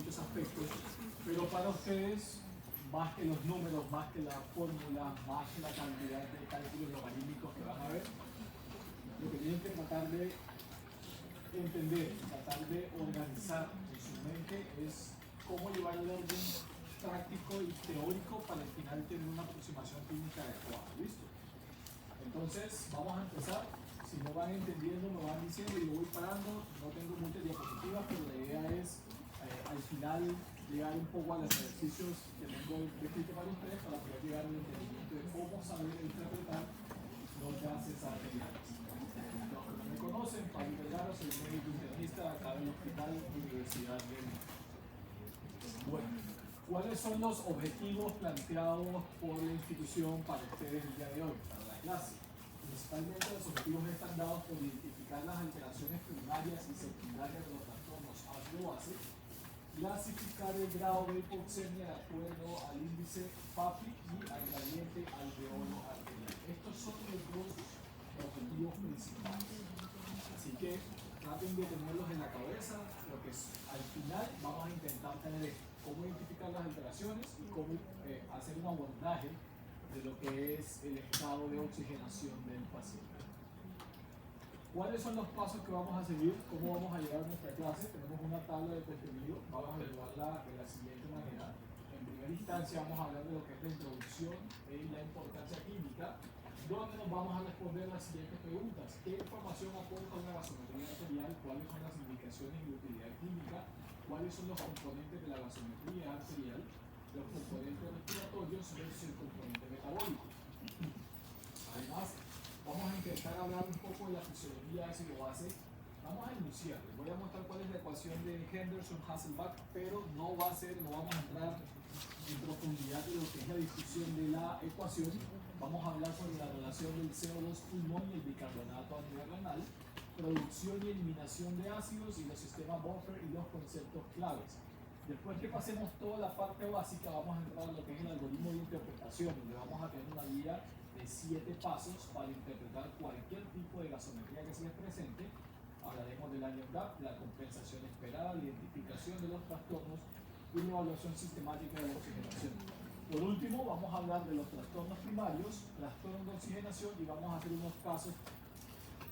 muchos aspectos, pero para ustedes, más que los números, más que la fórmula, más que la cantidad de cálculos logarítmicos que van a ver, lo que tienen que tratar de entender, tratar de organizar en su mente es cómo llevar el orden práctico y teórico para al final tener una aproximación clínica adecuada. ¿Listo? Entonces, vamos a empezar. Si no van entendiendo, me van diciendo y lo voy parando. No tengo muchas diapositivas, pero la idea es al final llegar un poco a los ejercicios que tengo descrito para ustedes para poder llegar al entendimiento de cómo saber interpretar los gases arteriales. Los que no me conocen, Pablo Vergara, soy médico internista acá en el Hospital Universidad de México. Bueno, ¿cuáles son los objetivos planteados por la institución para ustedes el día de hoy, para la clase? Principalmente los objetivos están dados por identificar las alteraciones primarias y secundarias de los trastornos ácido-base, clasificar el grado de hipoxemia de acuerdo al índice PAPI y al gradiente alveolo arterial. Estos son los dos objetivos principales. Así que traten de tenerlos en la cabeza, porque al final vamos a intentar tener cómo identificar las alteraciones y cómo hacer un abordaje de lo que es el estado de oxigenación del paciente. ¿Cuáles son los pasos que vamos a seguir? ¿Cómo vamos a llevar nuestra clase? Tenemos una tabla de contenido, vamos a llevarla de la siguiente manera. En primera instancia vamos a hablar de lo que es la introducción y la importancia clínica, donde nos vamos a responder las siguientes preguntas. ¿Qué información aporta una gasometría arterial? ¿Cuáles son las indicaciones y utilidad clínica? ¿Cuáles son los componentes de la gasometría arterial? Los componentes respiratorios versus el componente metabólico. Además, vamos a intentar hablar un poco de la fisiología ácido-base. Vamos a enunciar, les voy a mostrar cuál es la ecuación de Henderson-Hasselbalch, pero no vamos a entrar en profundidad de lo que es la discusión de la ecuación. Vamos a hablar sobre la relación del CO2 pulmón y el bicarbonato a nivel renal, producción y eliminación de ácidos y los sistemas buffer y los conceptos claves. Después que pasemos toda la parte básica, vamos a entrar a lo que es el algoritmo de interpretación, donde vamos a tener una guía de 7 pasos para interpretar cualquier tipo de gasometría que se les presente. Hablaremos del año gap, la compensación esperada, la identificación de los trastornos y la evaluación sistemática de la oxigenación. Por último, vamos a hablar de los trastornos primarios, trastornos de oxigenación y vamos a hacer unos casos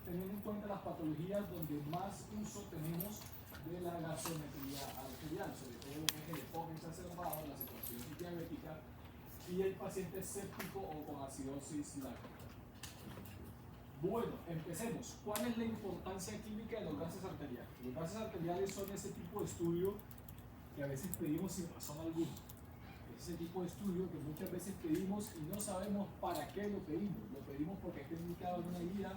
teniendo en cuenta las patologías donde más uso tenemos de la gasometría arterial, sobre todo lo que es el EPOC exacerbado, la cetoacidosis diabética y el paciente séptico o con acidosis láctica. Bueno, empecemos. ¿Cuál es la importancia clínica de los gases arteriales? Los gases arteriales son ese tipo de estudio que a veces pedimos sin razón alguna. Es ese tipo de estudio que muchas veces pedimos y no sabemos para qué lo pedimos. Lo pedimos porque está indicado en una guía,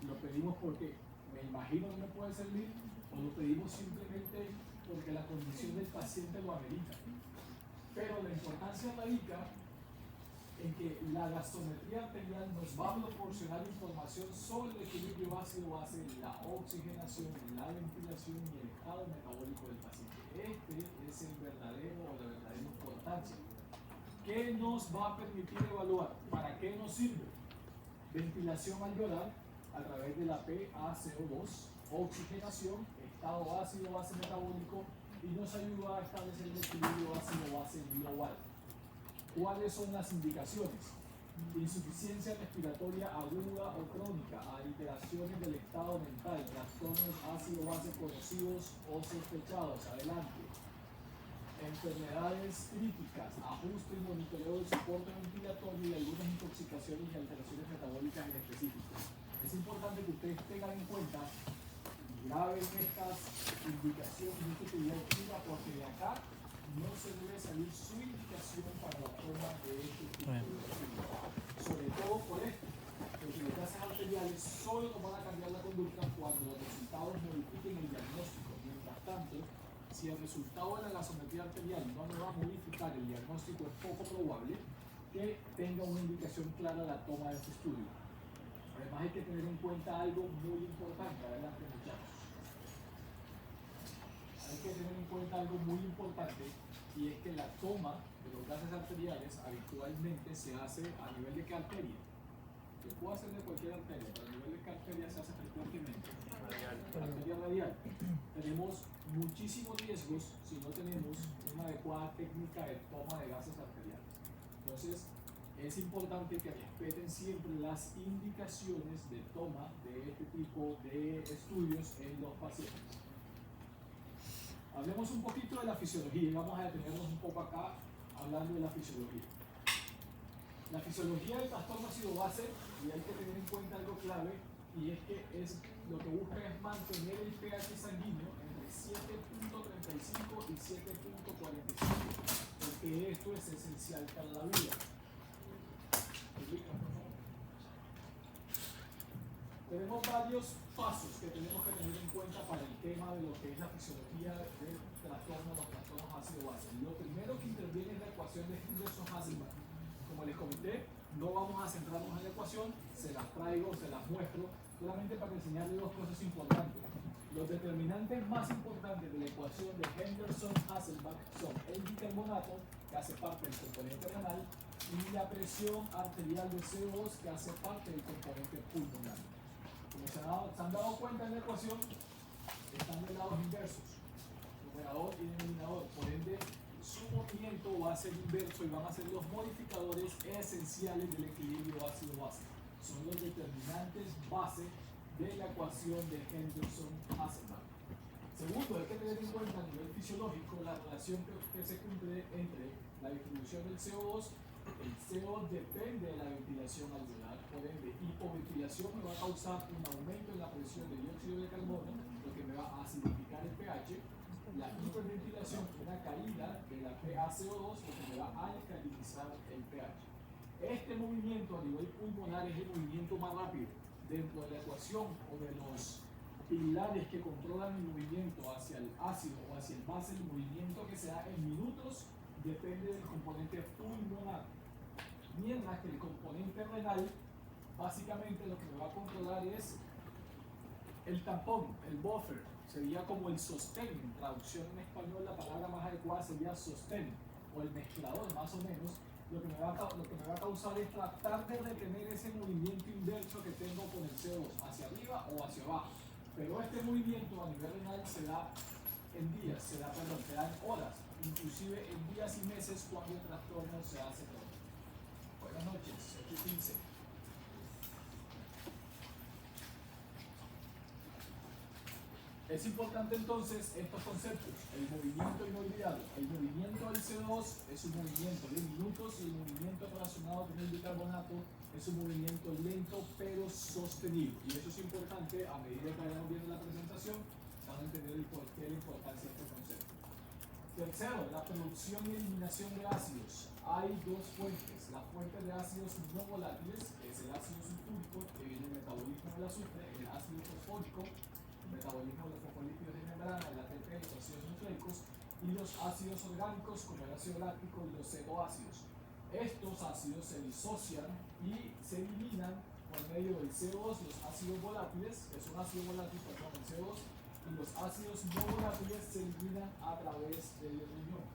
lo pedimos porque me imagino que me puede servir, o lo pedimos simplemente porque la condición del paciente lo amerita. Pero la importancia radica en que la gasometría arterial nos va a proporcionar información sobre el equilibrio ácido-base, la oxigenación, la ventilación y el estado metabólico del paciente. Este es el verdadero o la verdadera importancia. ¿Qué nos va a permitir evaluar? ¿Para qué nos sirve? Ventilación alveolar a través de la PaCO2, oxigenación, estado ácido-base metabólico y nos ayuda a establecer el equilibrio ácido-base global. ¿Cuáles son las indicaciones? Insuficiencia respiratoria aguda o crónica, alteraciones del estado mental, trastornos ácido-base conocidos o sospechados, adelante. Enfermedades críticas, ajuste y monitoreo del soporte ventilatorio y algunas intoxicaciones y alteraciones metabólicas en específico. Es importante que ustedes tengan en cuenta y graben estas indicaciones de utilidad clínica, porque de acá no se debe salir su indicación para la toma de este tipo de estudios. Sobre todo por esto, porque los gases arteriales solo nos van a cambiar la conducta cuando los resultados modifiquen el diagnóstico. Mientras tanto, si el resultado de la gasometría arterial no me va a modificar el diagnóstico, es poco probable que tenga una indicación clara de la toma de este estudio. Además hay que tener en cuenta algo muy importante, adelante muchachos. Hay que tener en cuenta algo muy importante, y es que la toma de los gases arteriales habitualmente se hace a nivel de qué arteria. Se puede hacer de cualquier arteria, pero a nivel de qué arteria se hace frecuentemente. Arteria radial. Tenemos muchísimos riesgos si no tenemos adecuada técnica de toma de gases arteriales. Entonces, es importante que respeten siempre las indicaciones de toma de este tipo de estudios en los pacientes. Hablemos un poquito de la fisiología y vamos a detenernos un poco acá hablando de la fisiología. La fisiología del trastorno ácido-base, y hay que tener en cuenta algo clave, y es que lo que busca es mantener el pH sanguíneo entre 7.35 y 7.45, porque esto es esencial para la vida. Tenemos varios pasos que tenemos que tener en cuenta para el tema de lo que es la fisiología del trastorno, los trastornos ácido-base. Lo primero que interviene es la ecuación de Henderson-Hasselbalch. Como les comenté, no vamos a centrarnos en la ecuación, se las traigo, se las muestro, solamente para enseñarles dos cosas importantes. Los determinantes más importantes de la ecuación de Henderson-Hasselbalch son el bicarbonato, que hace parte del componente renal, y la presión arterial de CO2, que hace parte del componente pulmonar. Como se han dado cuenta en la ecuación, están de lados inversos, numerador y denominador, por ende su movimiento va a ser inverso y van a ser los modificadores esenciales del equilibrio ácido-base. Son los determinantes base de la ecuación de Henderson-Hasselbalch. Segundo, hay que tener en cuenta a nivel fisiológico la relación que se cumple entre la distribución del CO2. El CO2 depende de la ventilación alveolar, por ende, hipoventilación me va a causar un aumento en la presión de dióxido de carbono, lo que me va a acidificar el pH. La hiperventilación, una caída de la PaCO2, lo que me va a alcalinizar el pH. Este movimiento a nivel pulmonar es el movimiento más rápido. Dentro de la ecuación o de los pilares que controlan el movimiento hacia el ácido o hacia el base, el movimiento que se da en minutos depende del componente pulmonar. Mientras que el componente renal, básicamente lo que me va a controlar es el tampón, el buffer, sería como el sostén. En traducción en español, la palabra más adecuada sería sostén, o el mezclador, más o menos. Lo que me va a causar es tratar de retener ese movimiento inverso que tengo con el CO2, hacia arriba o hacia abajo. Pero este movimiento a nivel renal se da en días, se da en horas, inclusive en días y meses cuando el trastorno se hace crónico. Buenas noches, 7:15. Es importante entonces estos conceptos, el movimiento inolvidable. El movimiento del CO2 es un movimiento de minutos y el movimiento relacionado con el bicarbonato es un movimiento lento pero sostenido. Y eso es importante, a medida que vayamos viendo la presentación, van a entender el porqué de la importancia de este concepto. Tercero, la producción y eliminación de ácidos. Hay dos fuentes. La fuente de ácidos no volátiles, que es el ácido sulfúrico, que viene del metabolismo del azufre, el ácido fosfórico, metabolismo de los fosfolípidos de membrana, el ATP, los ácidos nucleicos, y los ácidos orgánicos como el ácido láctico y los cetoácidos. Estos ácidos se disocian y se eliminan por medio del CO2, los ácidos volátiles, que es un ácido volátil, perdón, el CO2, y los ácidos no volátiles se eliminan a través del riñón.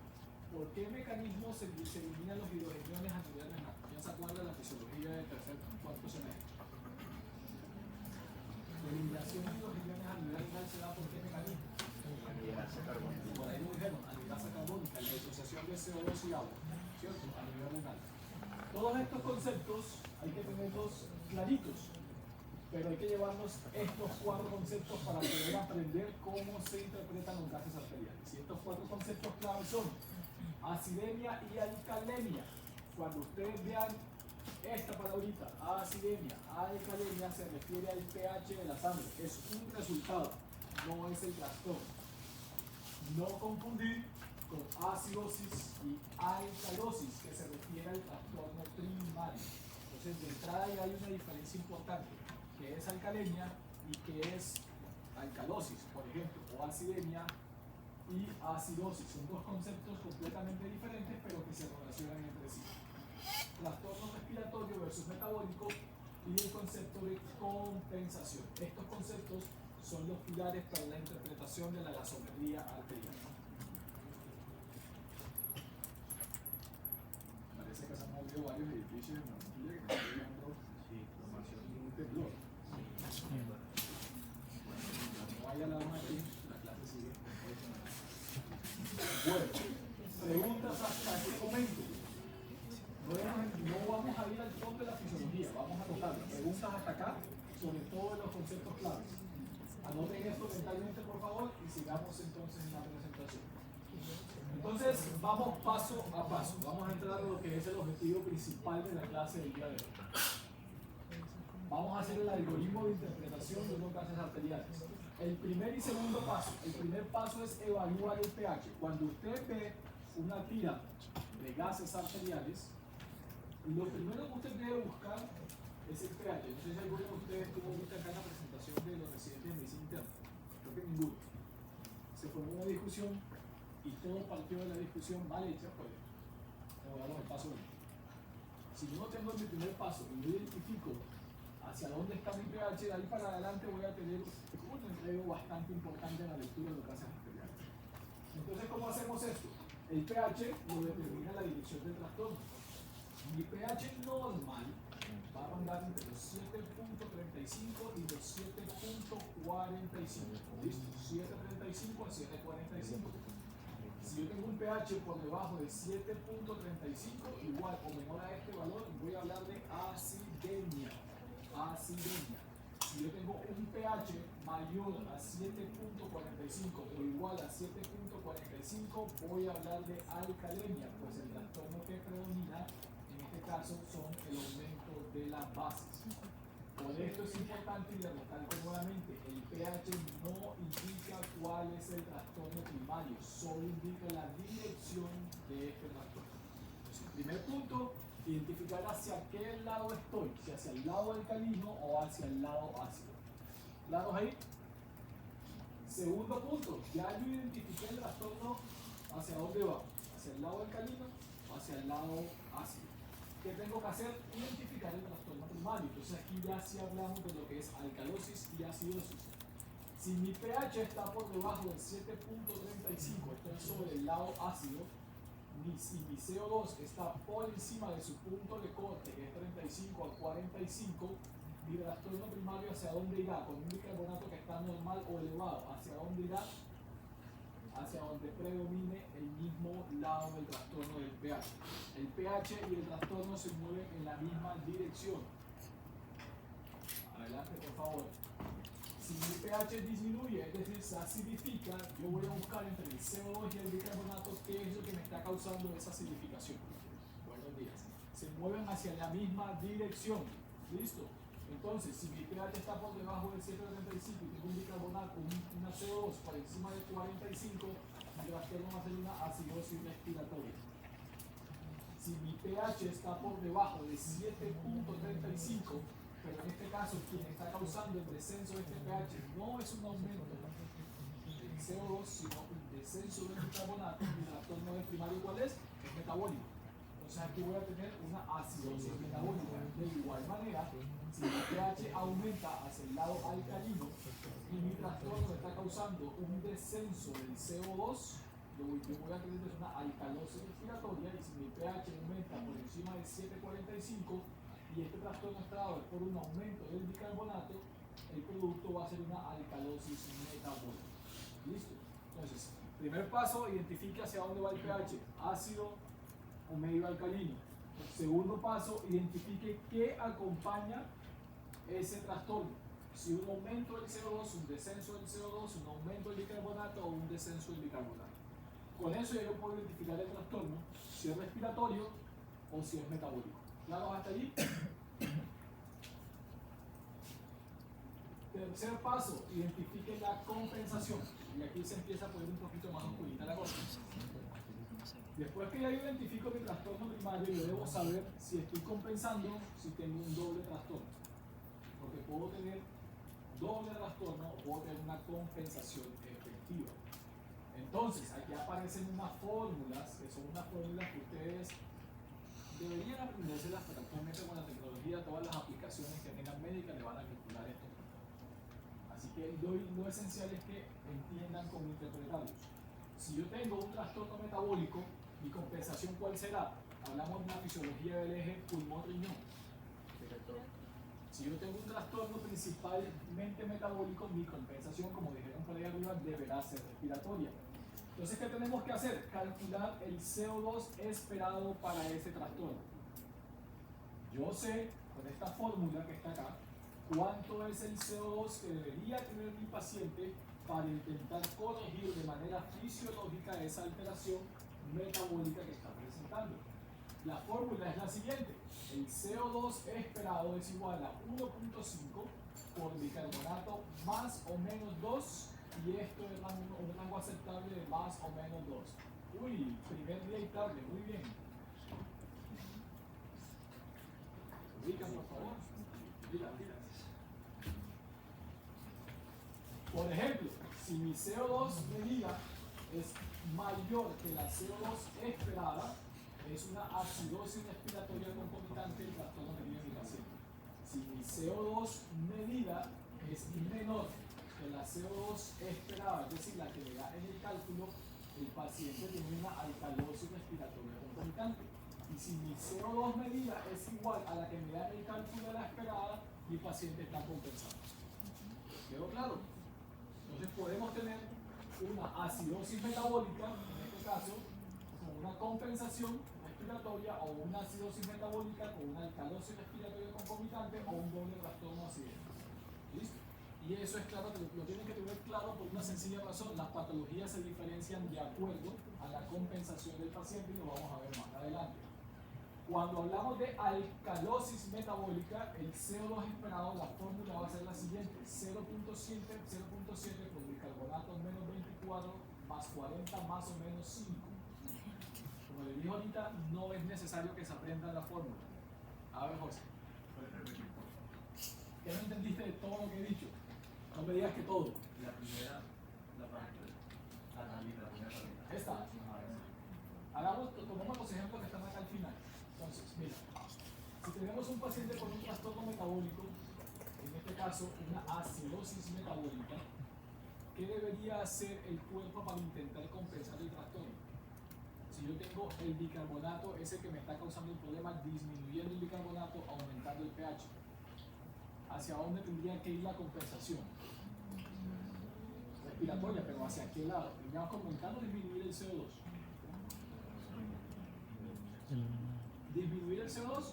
¿Por qué mecanismo se eliminan los hidrogeniones a nivel renal? ¿Quién se acuerda de la fisiología del tercer cuarto semestre? La eliminación de hidrogeniones a nivel renal se da por qué mecanismo? Anhidrasa carbónica. Por ahí lo dijeron, anhidrasa carbónica, la disociación de CO2 y agua, ¿cierto? A nivel renal. Todos estos conceptos hay que tenerlos claritos, pero hay que llevarnos estos cuatro conceptos para poder aprender cómo se interpretan los gases arteriales. Y estos cuatro conceptos claves son acidemia y alcalemia. Cuando ustedes vean esta palabrita, acidemia, alcalemia, se refiere al pH de la sangre. Es un resultado, no es el trastorno. No confundir con acidosis y alcalosis, que se refiere al trastorno primario. Entonces, de entrada ya hay una diferencia importante, que es alcalemia y que es alcalosis, por ejemplo, o acidemia y acidosis. Son dos conceptos completamente diferentes, pero que se relacionan entre sí. Trastorno respiratorio versus metabólico y el concepto de compensación. Estos conceptos son los pilares para la interpretación de la gasometría arterial. Parece que se han movido varios edificios en Barranquilla que están viendo formación de un temblor. No vaya la mano aquí, la clase sigue. Bueno, preguntas hasta este momento. No vamos a ir al fondo de la fisiología, vamos a tocar preguntas hasta acá sobre todos los conceptos claves. Anoten esto mentalmente, por favor, y sigamos entonces en la presentación. Entonces, vamos paso a paso. Vamos a entrar a lo que es el objetivo principal de la clase del día de hoy. Vamos a hacer el algoritmo de interpretación de unos gases arteriales. El primer y segundo paso. El primer paso es evaluar el pH. Cuando usted ve una tira de gases arteriales, lo primero que usted debe buscar es el pH. No sé si alguno de ustedes tuvo vista acá en la presentación de los residentes de medicina interna. Creo que ninguno. Se formó una discusión y todo partió de la discusión mal hecha, pues evaluamos el paso 1. Si yo no tengo mi primer paso y yo identifico hacia dónde está mi pH, de ahí para adelante voy a tener un enredo bastante importante en la lectura de los gases arteriales. Entonces, ¿cómo hacemos esto? El pH lo determina la dirección del trastorno. Mi pH normal va a rondar entre los 7.35 y los 7.45. ¿Listo? 7.35 a 7.45. Si yo tengo un pH por debajo de 7.35, igual o menor a este valor, voy a hablar de acidemia. Si yo tengo un pH mayor a 7.45 o igual a 7.45, voy a hablar de alcalemia, pues el trastorno que predomina en este caso son el aumento de las bases. Por esto es importante, y le recalco nuevamente, el pH no indica cuál es el trastorno primario, solo indica la dirección de este trastorno. Entonces, el primer punto, identificar hacia qué lado estoy, si hacia el lado alcalino o hacia el lado ácido. ¿Claros ahí? Segundo punto, ya yo identifiqué el trastorno, hacia dónde va, hacia el lado alcalino o hacia el lado ácido. ¿Qué tengo que hacer? Identificar el trastorno primario. Entonces aquí ya sí hablamos de lo que es alcalosis y acidosis. Si mi pH está por debajo del 7.35, esto es sobre el lado ácido, si mi CO2 está por encima de su punto de corte, que es 35 a 45, mi trastorno primario hacia dónde irá, con un bicarbonato que está normal o elevado, hacia dónde irá, hacia donde predomine el mismo lado del trastorno del pH. El pH y el trastorno se mueven en la misma dirección. Adelante, por favor. Si mi pH disminuye, es decir, se acidifica, yo voy a buscar entre el CO2 y el bicarbonato qué es lo que me está causando esa acidificación. Buenos días. Se mueven hacia la misma dirección. ¿Listo? Entonces, si mi pH está por debajo del 7.35 y tengo un bicarbonato, una CO2 por encima del 45, mi trastorno va a ser una acidosis respiratoria. Si mi pH está por debajo de 7.35, pero en este caso quien está causando el descenso de este pH no es un aumento del CO2, sino un descenso del bicarbonato, mi trastorno de primario, ¿cuál es? Es metabólico. Entonces aquí voy a tener una acidosis metabólica. De igual manera, si mi pH aumenta hacia el lado alcalino y mi trastorno está causando un descenso del CO2, yo voy a tener una alcalosis respiratoria, y si mi pH aumenta por encima de 7.45 y este trastorno está dado por un aumento del bicarbonato, el producto va a ser una alcalosis metabólica. ¿Listo? Entonces, primer paso, identifique hacia dónde va el pH, ácido o medio alcalino. Segundo paso, identifique qué acompaña ese trastorno. Si un aumento del CO2, un descenso del CO2, un aumento del bicarbonato o un descenso del bicarbonato. Con eso ya yo puedo identificar el trastorno, si es respiratorio o si es metabólico. ¿Claro hasta allí? Tercer paso, identifique la compensación. Y aquí se empieza a poner un poquito más oscurita la cosa. Después que ya yo identifico mi trastorno primario, yo debo saber si estoy compensando, si tengo un doble trastorno. Porque puedo tener doble trastorno o puedo tener una compensación efectiva. Entonces, aquí aparecen unas fórmulas, que son unas fórmulas que ustedes deberían aprendérselas, pero actualmente con la tecnología, todas las aplicaciones que tengan médicas le van a calcular esto. Así que lo esencial es que entiendan cómo interpretarlos. Si yo tengo un trastorno metabólico, ¿mi compensación cuál será? Hablamos de la fisiología del eje pulmón-riñón. Si yo tengo un trastorno principalmente metabólico, mi compensación, como dijeron por ahí arriba, deberá ser respiratoria. Entonces, ¿qué tenemos que hacer? Calcular el CO2 esperado para ese trastorno. Yo sé, con esta fórmula que está acá, cuánto es el CO2 que debería tener mi paciente para intentar corregir de manera fisiológica esa alteración metabólica que está presentando. La fórmula es la siguiente: el CO2 esperado es igual a 1.5 por bicarbonato más o menos 2, y esto es un rango aceptable de más o menos 2. Uy, primer día y tarde, muy bien. Ubican, por favor. Mira. Por ejemplo, si mi CO2 medida es mayor que la CO2 esperada, es una acidosis respiratoria concomitante del trastorno que tiene mi paciente. Si mi CO2 medida es menor que la CO2 esperada, es decir, la que le da en el cálculo, el paciente tiene una alcalosis respiratoria concomitante. Y si mi CO2 medida es igual a la que me da en el cálculo de la esperada, mi paciente está compensado. ¿Quedó claro? Entonces podemos tener una acidosis metabólica, en este caso, con una compensación respiratoria, o una acidosis metabólica con una alcalosis respiratoria concomitante, o un doble trastorno acidémico. ¿Listo? Y eso es claro, lo tienen que tener claro por una sencilla razón: las patologías se diferencian de acuerdo a la compensación del paciente, y lo vamos a ver más adelante. Cuando hablamos de alcalosis metabólica, el CO2 esperado, la fórmula va a ser la siguiente: 0.7 por bicarbonato menos 24 más 40 más o menos 5. Como le dije ahorita, no es necesario que se aprenda la fórmula. A ver, José, ¿qué no entendiste de todo lo que he dicho? No me digas que todo. La primera, la parte, la primera. Esta. Tomemos los ejemplos que están acá al final. Entonces, mira, si tenemos un paciente con un trastorno metabólico, en este caso una acidosis metabólica, ¿qué debería hacer el cuerpo para intentar compensar el trastorno? Si yo tengo el bicarbonato, ese que me está causando el problema, disminuyendo el bicarbonato, aumentando el pH, ¿hacia dónde tendría que ir la compensación? Respiratoria, pero ¿hacia qué lado? Tendríamos que aumentar o disminuir el CO2. Disminuir el CO2.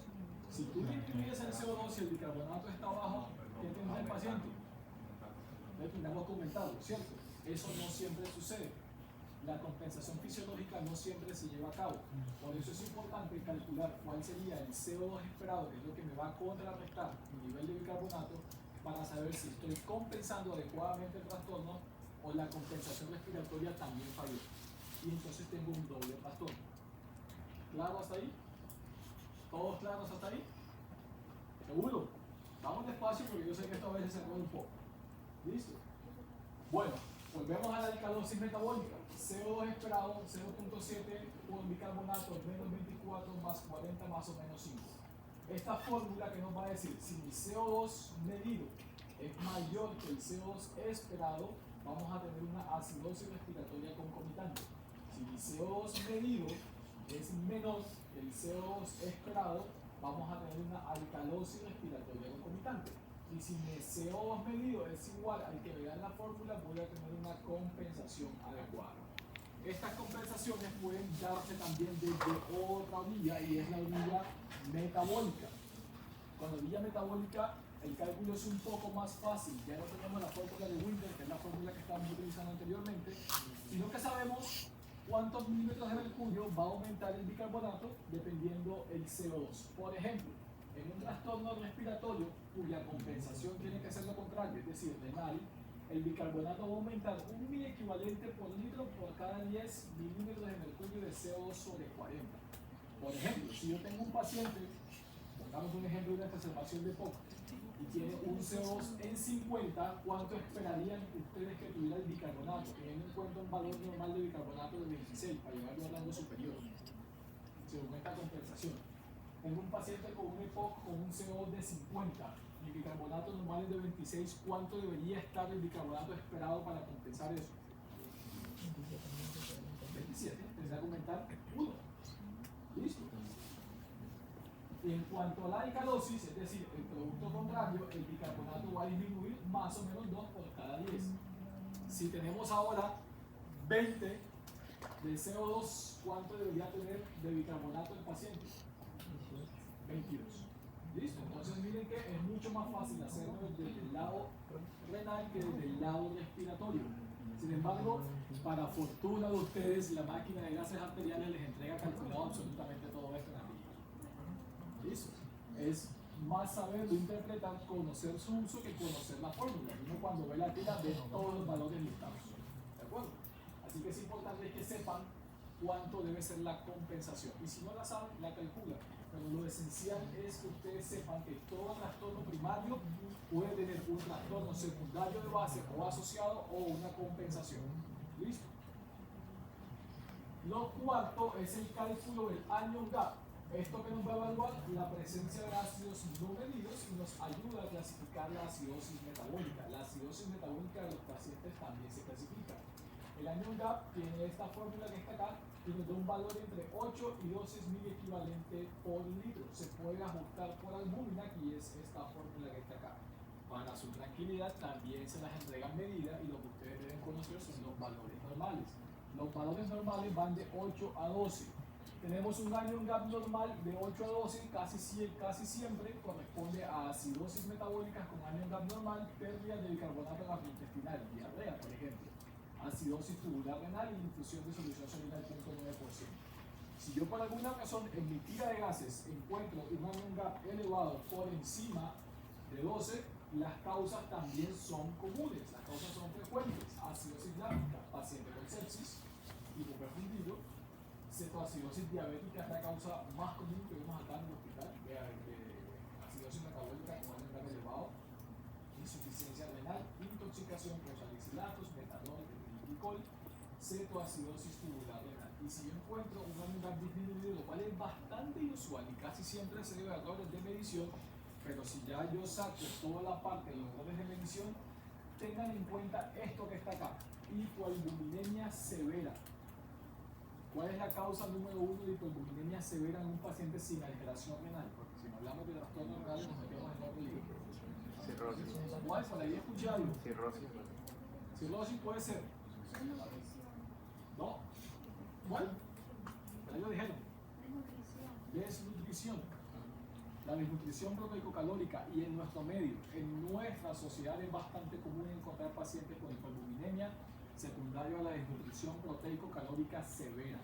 Si tú disminuyes el CO2 y el bicarbonato está bajo, ¿qué tendrá el paciente? Entonces tendríamos que aumentarlo, ¿cierto? Eso no siempre sucede. La compensación fisiológica no siempre se lleva a cabo. Por eso es importante calcular cuál sería el CO2 esperado, que es lo que me va a contrarrestar mi nivel de bicarbonato, para saber si estoy compensando adecuadamente el trastorno o la compensación respiratoria también falló. Y entonces tengo un doble trastorno. ¿Claro hasta ahí? ¿Todos claros hasta ahí? ¿Seguro? Vamos despacio porque yo sé que esto a veces se mueve un poco. ¿Listo? Bueno, volvemos a la alcalosis metabólica. CO2 esperado 0.7 por bicarbonato menos 24 más 40 más o menos 5. Esta fórmula que nos va a decir: si mi CO2 medido es mayor que el CO2 esperado, vamos a tener una acidosis respiratoria concomitante. Si mi CO2 medido es menor que el CO2 esperado, vamos a tener una alcalosis respiratoria concomitante. Y si mi CO2 medido es igual al que me da en la fórmula, voy a tener una compensación adecuada. Estas compensaciones pueden darse también desde otra orilla, y es la orilla metabólica. Con la orilla metabólica el cálculo es un poco más fácil. Ya no tenemos la fórmula de Winter, que es la fórmula que estábamos utilizando anteriormente, sino que sabemos cuántos milímetros de mercurio va a aumentar el bicarbonato dependiendo el CO2. Por ejemplo, en un trastorno respiratorio cuya compensación tiene que ser lo contrario, es decir, renal, el bicarbonato va a aumentar un miliequivalente por litro por cada 10 milímetros de mercurio de CO2 sobre 40. Por ejemplo, si yo tengo un paciente, pongamos un ejemplo de una exacerbación de POC, y tiene un CO2 en 50, ¿cuánto esperarían ustedes que tuviera el bicarbonato? Teniendo en cuenta un valor normal de bicarbonato de 26, para llevarlo al rango superior, según esta compensación. Tengo un paciente con un EPOC con un CO2 de 50, y bicarbonato normal es de 26, ¿cuánto debería estar el bicarbonato esperado para compensar eso? 27, tendría que aumentar 1. ¿Listo? En cuanto a la alcalosis, es decir, el producto contrario, el bicarbonato va a disminuir más o menos 2 por cada 10. Si tenemos ahora 20 Del CO2, ¿cuánto debería tener de bicarbonato el paciente? 22. ¿Listo? Entonces miren que es mucho más fácil hacerlo desde el lado renal que desde el lado respiratorio. Sin embargo, para fortuna de ustedes, la máquina de gases arteriales les entrega calculado absolutamente todo esto en la película. ¿Listo? Es más saberlo interpretar, conocer su uso que conocer la fórmula. Uno cuando ve la tira ve todos los valores listados. ¿De acuerdo? Así que es importante que sepan cuánto debe ser la compensación. Y si no la saben, la calculan. Pero lo esencial es que ustedes sepan que todo trastorno primario puede tener un trastorno secundario de base o asociado o una compensación. ¿Listo? Lo cuarto es el cálculo del anion gap. Esto que nos va a evaluar la presencia de ácidos no medidos y nos ayuda a clasificar la acidosis metabólica. La acidosis metabólica de los pacientes también se clasifica. El anion gap tiene esta fórmula que está acá, que nos da un valor entre 8 y 12 miliequivalente por litro. Se puede ajustar por albúmina, y es esta fórmula que está acá. Para su tranquilidad también se las entregan medidas y lo que ustedes deben conocer son los valores normales. Los valores normales van de 8 a 12. Tenemos un anion gap normal de 8 a 12, casi siempre corresponde a acidosis metabólicas con anion gap normal, pérdida de bicarbonato gastrointestinal, diarrea, por ejemplo, acidosis tubular renal y infusión de solución salina al 0.9%. Si yo por alguna razón en mi tira de gases encuentro un anion gap elevado por encima de 12, las causas también son comunes, las causas son frecuentes: acidosis láctica, paciente con sepsis, hipoperfundido; cetoacidosis diabética es la causa más común que vemos acá en el hospital, de acidosis metabólica con anion gap elevado; insuficiencia renal, intoxicación por salicilatos, metanol, glicol; cetoacidosis tubular renal. Y si yo encuentro un anion gap disminuido, lo cual es bastante inusual y casi siempre se debe a errores de medición, pero si ya yo saco toda la parte de los errores de medición, tengan en cuenta esto que está acá: hipoalbuminemia severa. ¿Cuál es la causa número 1 de hipoalbuminemia severa en un paciente sin alteración renal? Porque si no hablamos de trastorno renal nos metemos en otro lío. Cirrosis. ¿Cuál? Por ahí escuché algo. Cirrosis. Cirrosis puede ser. ¿No? ¿Cuál? Por ahí lo dijeron. Desnutrición. La desnutrición proteico-calórica, y en nuestro medio, en nuestra sociedad, es bastante común encontrar pacientes con hipoalbuminemia secundario a la desnutrición proteico-calórica severa.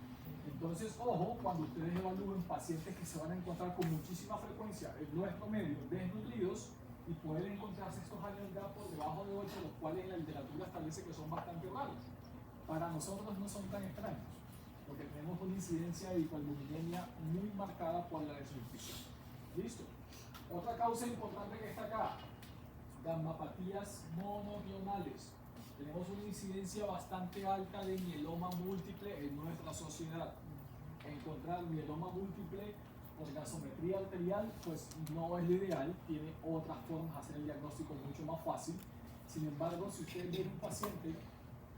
Entonces, ojo, cuando ustedes evalúen pacientes que se van a encontrar con muchísima frecuencia en nuestro medio desnutridos y pueden encontrarse estos anion gap por debajo de 8, los cuales en la literatura establece que son bastante raros. Para nosotros no son tan extraños, porque tenemos una incidencia de hipoalbuminemia muy marcada por la desnutrición. ¿Listo? Otra causa importante que está acá: gammapatías monoclonales. Tenemos una incidencia bastante alta de mieloma múltiple en nuestra sociedad. Encontrar mieloma múltiple por gasometría arterial pues no es lo ideal, tiene otras formas de hacer el diagnóstico mucho más fácil. Sin embargo, si ustedes ven un paciente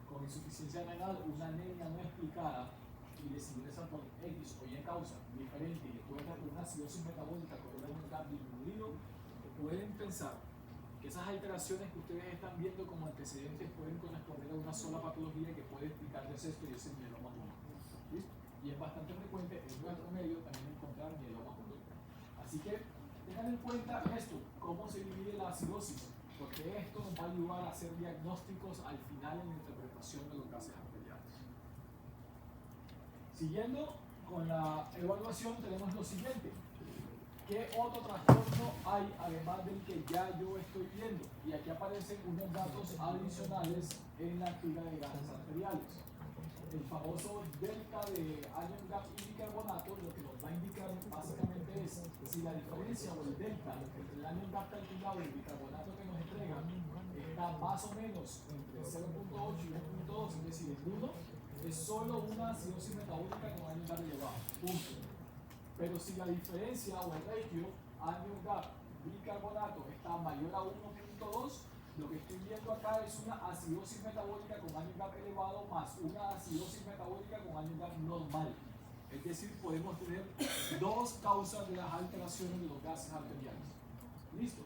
con insuficiencia renal, una anemia no explicada, y les ingresan por X o Y causa diferente y encuentran una acidosis metabólica con un anion gap disminuido, pueden pensar que esas alteraciones que ustedes están viendo como antecedentes pueden corresponder a una sola patología que puede explicarles esto, y es el mieloma múltiple. ¿Listo? Y es bastante frecuente en nuestro medio también encontrar mieloma múltiple. Así que tengan en cuenta esto, cómo se divide la acidosis, porque esto nos va a ayudar a hacer diagnósticos al final en la interpretación de los gases arteriales. Siguiendo con la evaluación, tenemos lo siguiente: ¿qué otro trastorno hay además del que ya yo estoy viendo? Y aquí aparecen unos datos adicionales en la tira de gases arteriales. El famoso delta de anion gap y bicarbonato lo que nos va a indicar básicamente es si la diferencia o el delta entre el anion gap calculado y el bicarbonato que nos entrega está más o menos entre 0.8 y 1.2, es decir, el 1 es solo una acidosis metabólica con anion gap elevado, punto. Pero si la diferencia o el ratio anion gap bicarbonato está mayor a 1.2, lo que estoy viendo acá es una acidosis metabólica con anion gap elevado más una acidosis metabólica con anion gap normal. Es decir, podemos tener dos causas de las alteraciones de los gases arteriales. ¿Listo?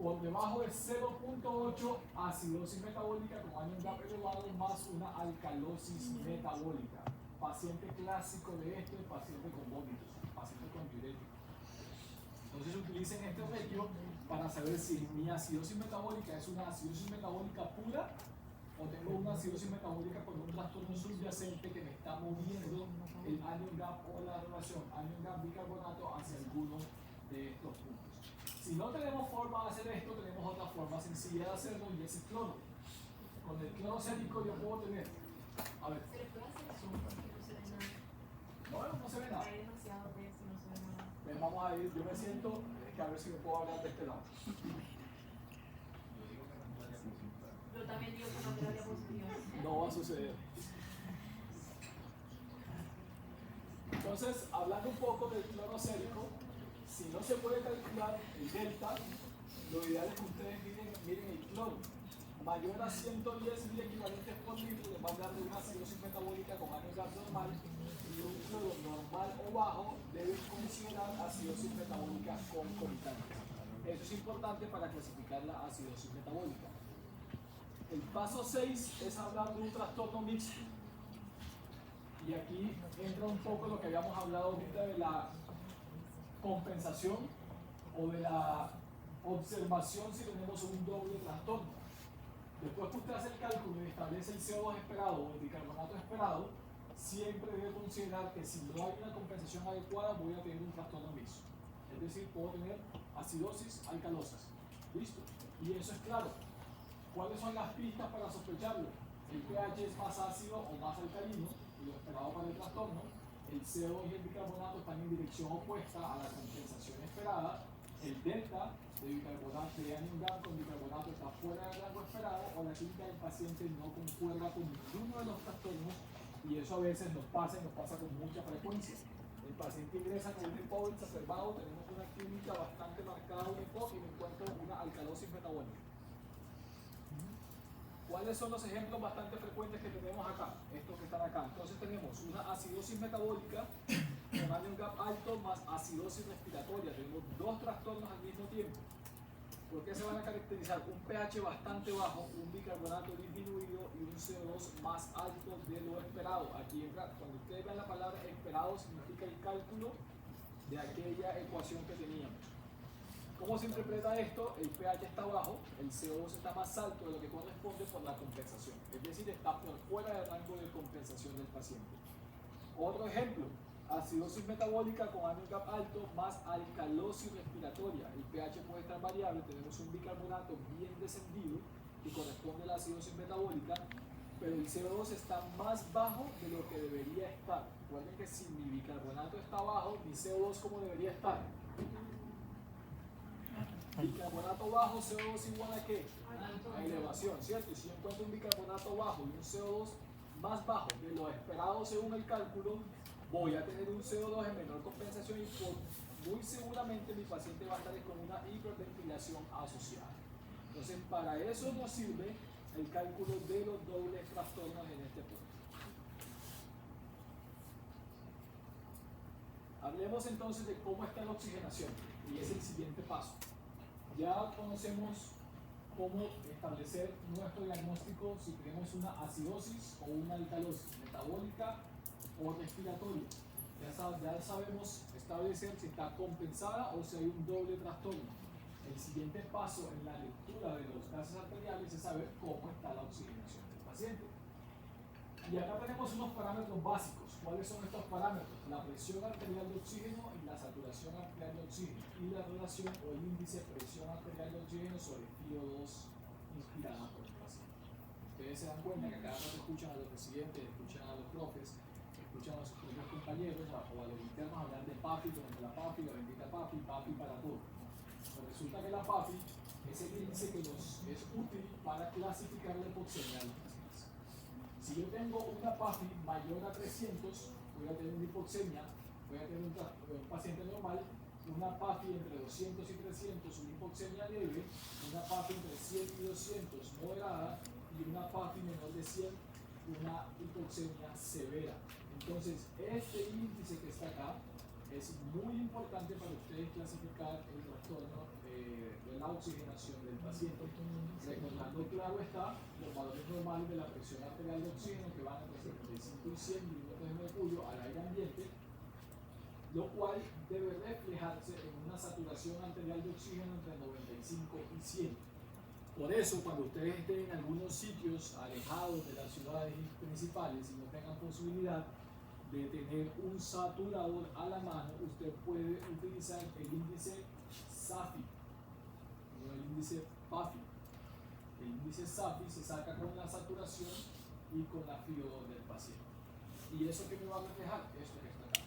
por debajo de 0.8, acidosis metabólica con anion gap elevado más una alcalosis metabólica. Paciente clásico de esto es paciente con vómitos, paciente con diurético. Entonces utilicen este regio para saber si mi acidosis metabólica es una acidosis metabólica pura o tengo una acidosis metabólica con un trastorno subyacente que me está moviendo el anion gap o la relación anion gap bicarbonato hacia alguno de estos puntos. Si no tenemos forma de hacer esto, tenemos otra forma sencilla de hacerlo y es el cloro. Con el cloro sérico yo puedo tener, a ver, ¿Se le puede hacer zoom porque no se ve nada? no se ve nada. Hay demasiado texto y no se ve nada. Pues vamos a ir, yo me siento, que a ver si me puedo hablar de este lado. Pero también digo que no te la diapositiva. No va a suceder. Entonces, hablando un poco del cloro sérico, si no se puede calcular el delta, lo ideal es que ustedes miren el cloro. Mayor a 110 mil equivalentes por litro les va a dar de una acidosis metabólica con anion gap normal, y un cloro normal o bajo deben considerar acidosis metabólica concomitante. Eso es importante para clasificar la acidosis metabólica. El paso 6 es hablar de un trastorno mixto. Y aquí entra un poco lo que habíamos hablado ahorita de la compensación o de la observación si tenemos un doble trastorno. Después que usted hace el cálculo y establece el CO2 esperado o el bicarbonato esperado, siempre debe considerar que si no hay una compensación adecuada voy a tener un trastorno mixto. Es decir, puedo tener acidosis alcalosas. ¿Listo? Y eso es claro. ¿Cuáles son las pistas para sospecharlo? El pH es más ácido o más alcalino, y lo esperado para el trastorno. El CO2 y el bicarbonato están en dirección opuesta a la compensación esperada. El delta de bicarbonato, de anion gap con bicarbonato está fuera del rango esperado, o la química del paciente no concuerda con ninguno de los trastornos, y eso a veces nos pasa con mucha frecuencia. El paciente ingresa con un EPO exacerbado, tenemos una química bastante marcada, un EPO, y me encuentro una alcalosis metabólica. ¿Cuáles son los ejemplos bastante frecuentes que tenemos acá? Estos que están acá. Entonces tenemos una acidosis metabólica con anion gap alto más acidosis respiratoria. Tenemos dos trastornos al mismo tiempo. ¿Por qué se van a caracterizar? Un pH bastante bajo, un bicarbonato disminuido y un CO2 más alto de lo esperado. Aquí entra, cuando ustedes vean la palabra esperado, significa el cálculo de aquella ecuación que teníamos. ¿Cómo se interpreta esto? El pH está bajo, el CO2 está más alto de lo que corresponde por la compensación. Es decir, está por fuera del rango de compensación del paciente. Otro ejemplo, acidosis metabólica con anion gap alto más alcalosis respiratoria. El pH puede estar variable, tenemos un bicarbonato bien descendido que corresponde a la acidosis metabólica, pero el CO2 está más bajo de lo que debería estar. Recuerden que si mi bicarbonato está bajo, mi CO2 ¿cómo debería estar? Bicarbonato bajo, CO2 igual a ¿qué? A elevación, ¿cierto? Y si yo encuentro un bicarbonato bajo y un CO2 más bajo de lo esperado según el cálculo, voy a tener un CO2 en menor compensación y muy seguramente mi paciente va a estar con una hiperventilación asociada. Entonces, para eso nos sirve el cálculo de los dobles trastornos en este punto. Hablemos entonces de cómo está la oxigenación, y es el siguiente paso. Ya conocemos cómo establecer nuestro diagnóstico si tenemos una acidosis o una alcalosis metabólica o respiratoria. Ya sabemos establecer si está compensada o si hay un doble trastorno. El siguiente paso en la lectura de los gases arteriales es saber cómo está la oxigenación del paciente. Y acá tenemos unos parámetros básicos. ¿Cuáles son estos parámetros? La presión arterial de oxígeno y la saturación arterial de oxígeno, y la relación o el índice de presión arterial de oxígeno sobre FiO2 inspirada por el paciente. Ustedes se dan cuenta que cada rato escuchan a los residentes, escuchan a los profes, escuchan a sus propios compañeros o a los internos hablar de PAFI, durante la PAFI, la bendita PAFI, PAFI para todo. Pero resulta que la PAFI es el índice que nos es útil para clasificar la hipoxemia de los pacientes. Si yo tengo una PAFI mayor a 300, voy a tener una hipoxemia, voy a tener un paciente normal, una PAFI entre 200 y 300, una hipoxemia leve, una PAFI entre 100 y 200 moderada, y una PAFI menor de 100, una hipoxemia severa. Entonces, este índice que está acá Es muy importante para ustedes clasificar el trastorno de la oxigenación del paciente, recordando, claro está, los valores normales de la presión arterial de oxígeno que van entre 75 y 100 milímetros de mercurio al aire ambiente, lo cual debe reflejarse en una saturación arterial de oxígeno entre 95 y 100. Por eso, cuando ustedes estén en algunos sitios alejados de las ciudades principales y no tengan posibilidad de tener un saturador a la mano, usted puede utilizar el índice SAFI, no el índice PAFI. El índice SAFI se saca con la saturación y con la FIO2 del paciente. ¿Y eso qué me va a reflejar? Esto que está acá.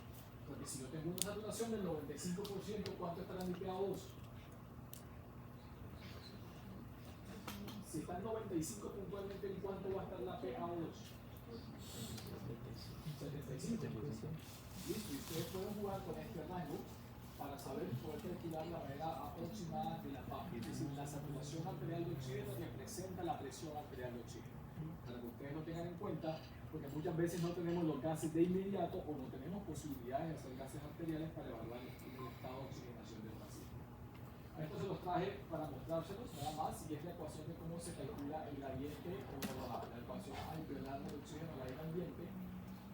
Porque si yo tengo una saturación del 95%, ¿cuánto estará mi PaO2? Si está en 95 puntualmente, ¿en cuánto va a estar la PaO2? 75. Listo, y ustedes pueden jugar con este rango para saber poder calcular la manera aproximada de la PAP, es decir, la saturación arterial de oxígeno representa la presión arterial de oxígeno. Para que ustedes lo tengan en cuenta, porque muchas veces no tenemos los gases de inmediato o no tenemos posibilidades de hacer gases arteriales para evaluar el estado de oxigenación del paciente. A esto se los traje para mostrárselos nada más, y es la ecuación de cómo se calcula el gradiente o la ecuación alveolar del oxígeno al aire ambiente.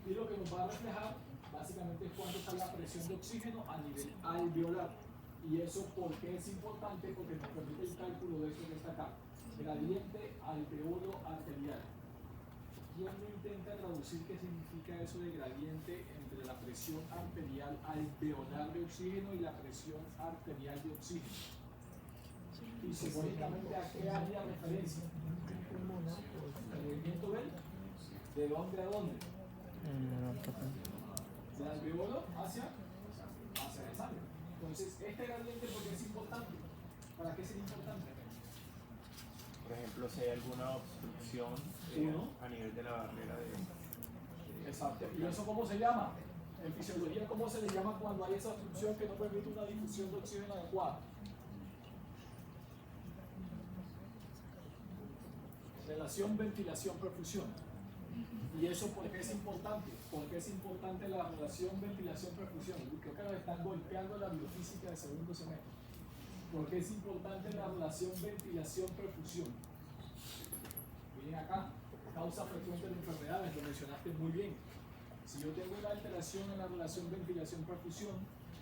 Y lo que nos va a reflejar básicamente es cuánto está la presión de oxígeno a nivel alveolar. Y eso, ¿por qué es importante? Porque nos permite el cálculo de esto que está acá. Gradiente alveolo arterial. ¿Quién me intenta traducir qué significa eso de gradiente entre la presión arterial alveolar de oxígeno y la presión arterial de oxígeno? Y simbólicamente, ¿a qué haría referencia? ¿El movimiento de dónde a dónde? Del alveolo hacia la sangre. Entonces, este gradiente, ¿por qué es importante? ¿Para qué es importante? Por ejemplo, si hay alguna obstrucción a nivel de la barrera de... Exacto. ¿Y eso cómo se llama? En fisiología, ¿cómo se le llama cuando hay esa obstrucción que no permite una difusión de oxígeno adecuada? Relación ventilación-perfusión. ¿Y eso por qué es importante? ¿Por qué es importante la relación ventilación-perfusión? Creo que nos están golpeando la biofísica de segundo semestre. ¿Por qué es importante la relación ventilación-perfusión? Miren acá, causa frecuente de enfermedades, lo mencionaste muy bien. Si yo tengo una alteración en la relación ventilación-perfusión,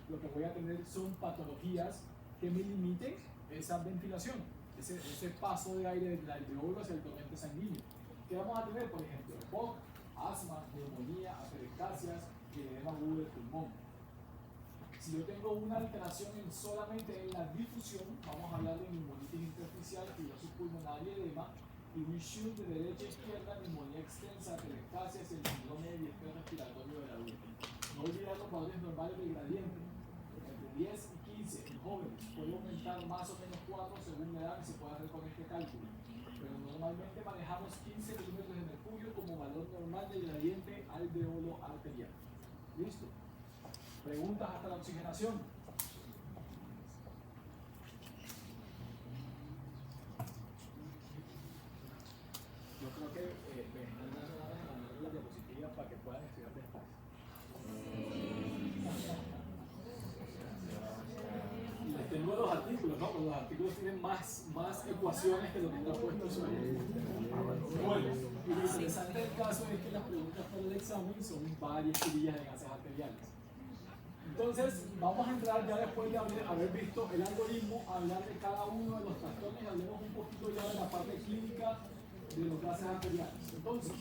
lo que voy a tener son patologías que me limiten esa ventilación, ese paso de aire del alveolo hacia el torrente sanguíneo. ¿Qué vamos a tener? Por ejemplo, EPOC, asma, neumonía, atelectasias y edema agudo del pulmón. Si yo tengo una alteración solamente en la difusión, vamos a hablar de neumonitis intersticial, fibrosis pulmonar y edema, y un shoot de derecha a izquierda, neumonía extensa, atelectasias y el síndrome de distrés respiratorio del adulto. No olvidar los valores normales del gradiente. Entre 10 y 15 en jóvenes puede aumentar más o menos 4 según la edad que se pueda hacer con este cálculo. Pero normalmente manejamos 15 milímetros de mercurio como valor normal del gradiente alveolo arterial. ¿Listo? Preguntas hasta la oxigenación. Yo creo que me están dando ganas de mandar las diapositivas para que puedan estudiar después. Y les tengo los artículos, ¿no? Los artículos tienen más ecuaciones que lo que está puesto sobre. Bueno, y lo interesante del caso es que las preguntas para el examen son varias tirillas de gases arteriales. Entonces, vamos a entrar ya después de haber visto el algoritmo, a hablar de cada uno de los trastornos y hablemos un poquito ya de la parte clínica de los gases arteriales. Entonces,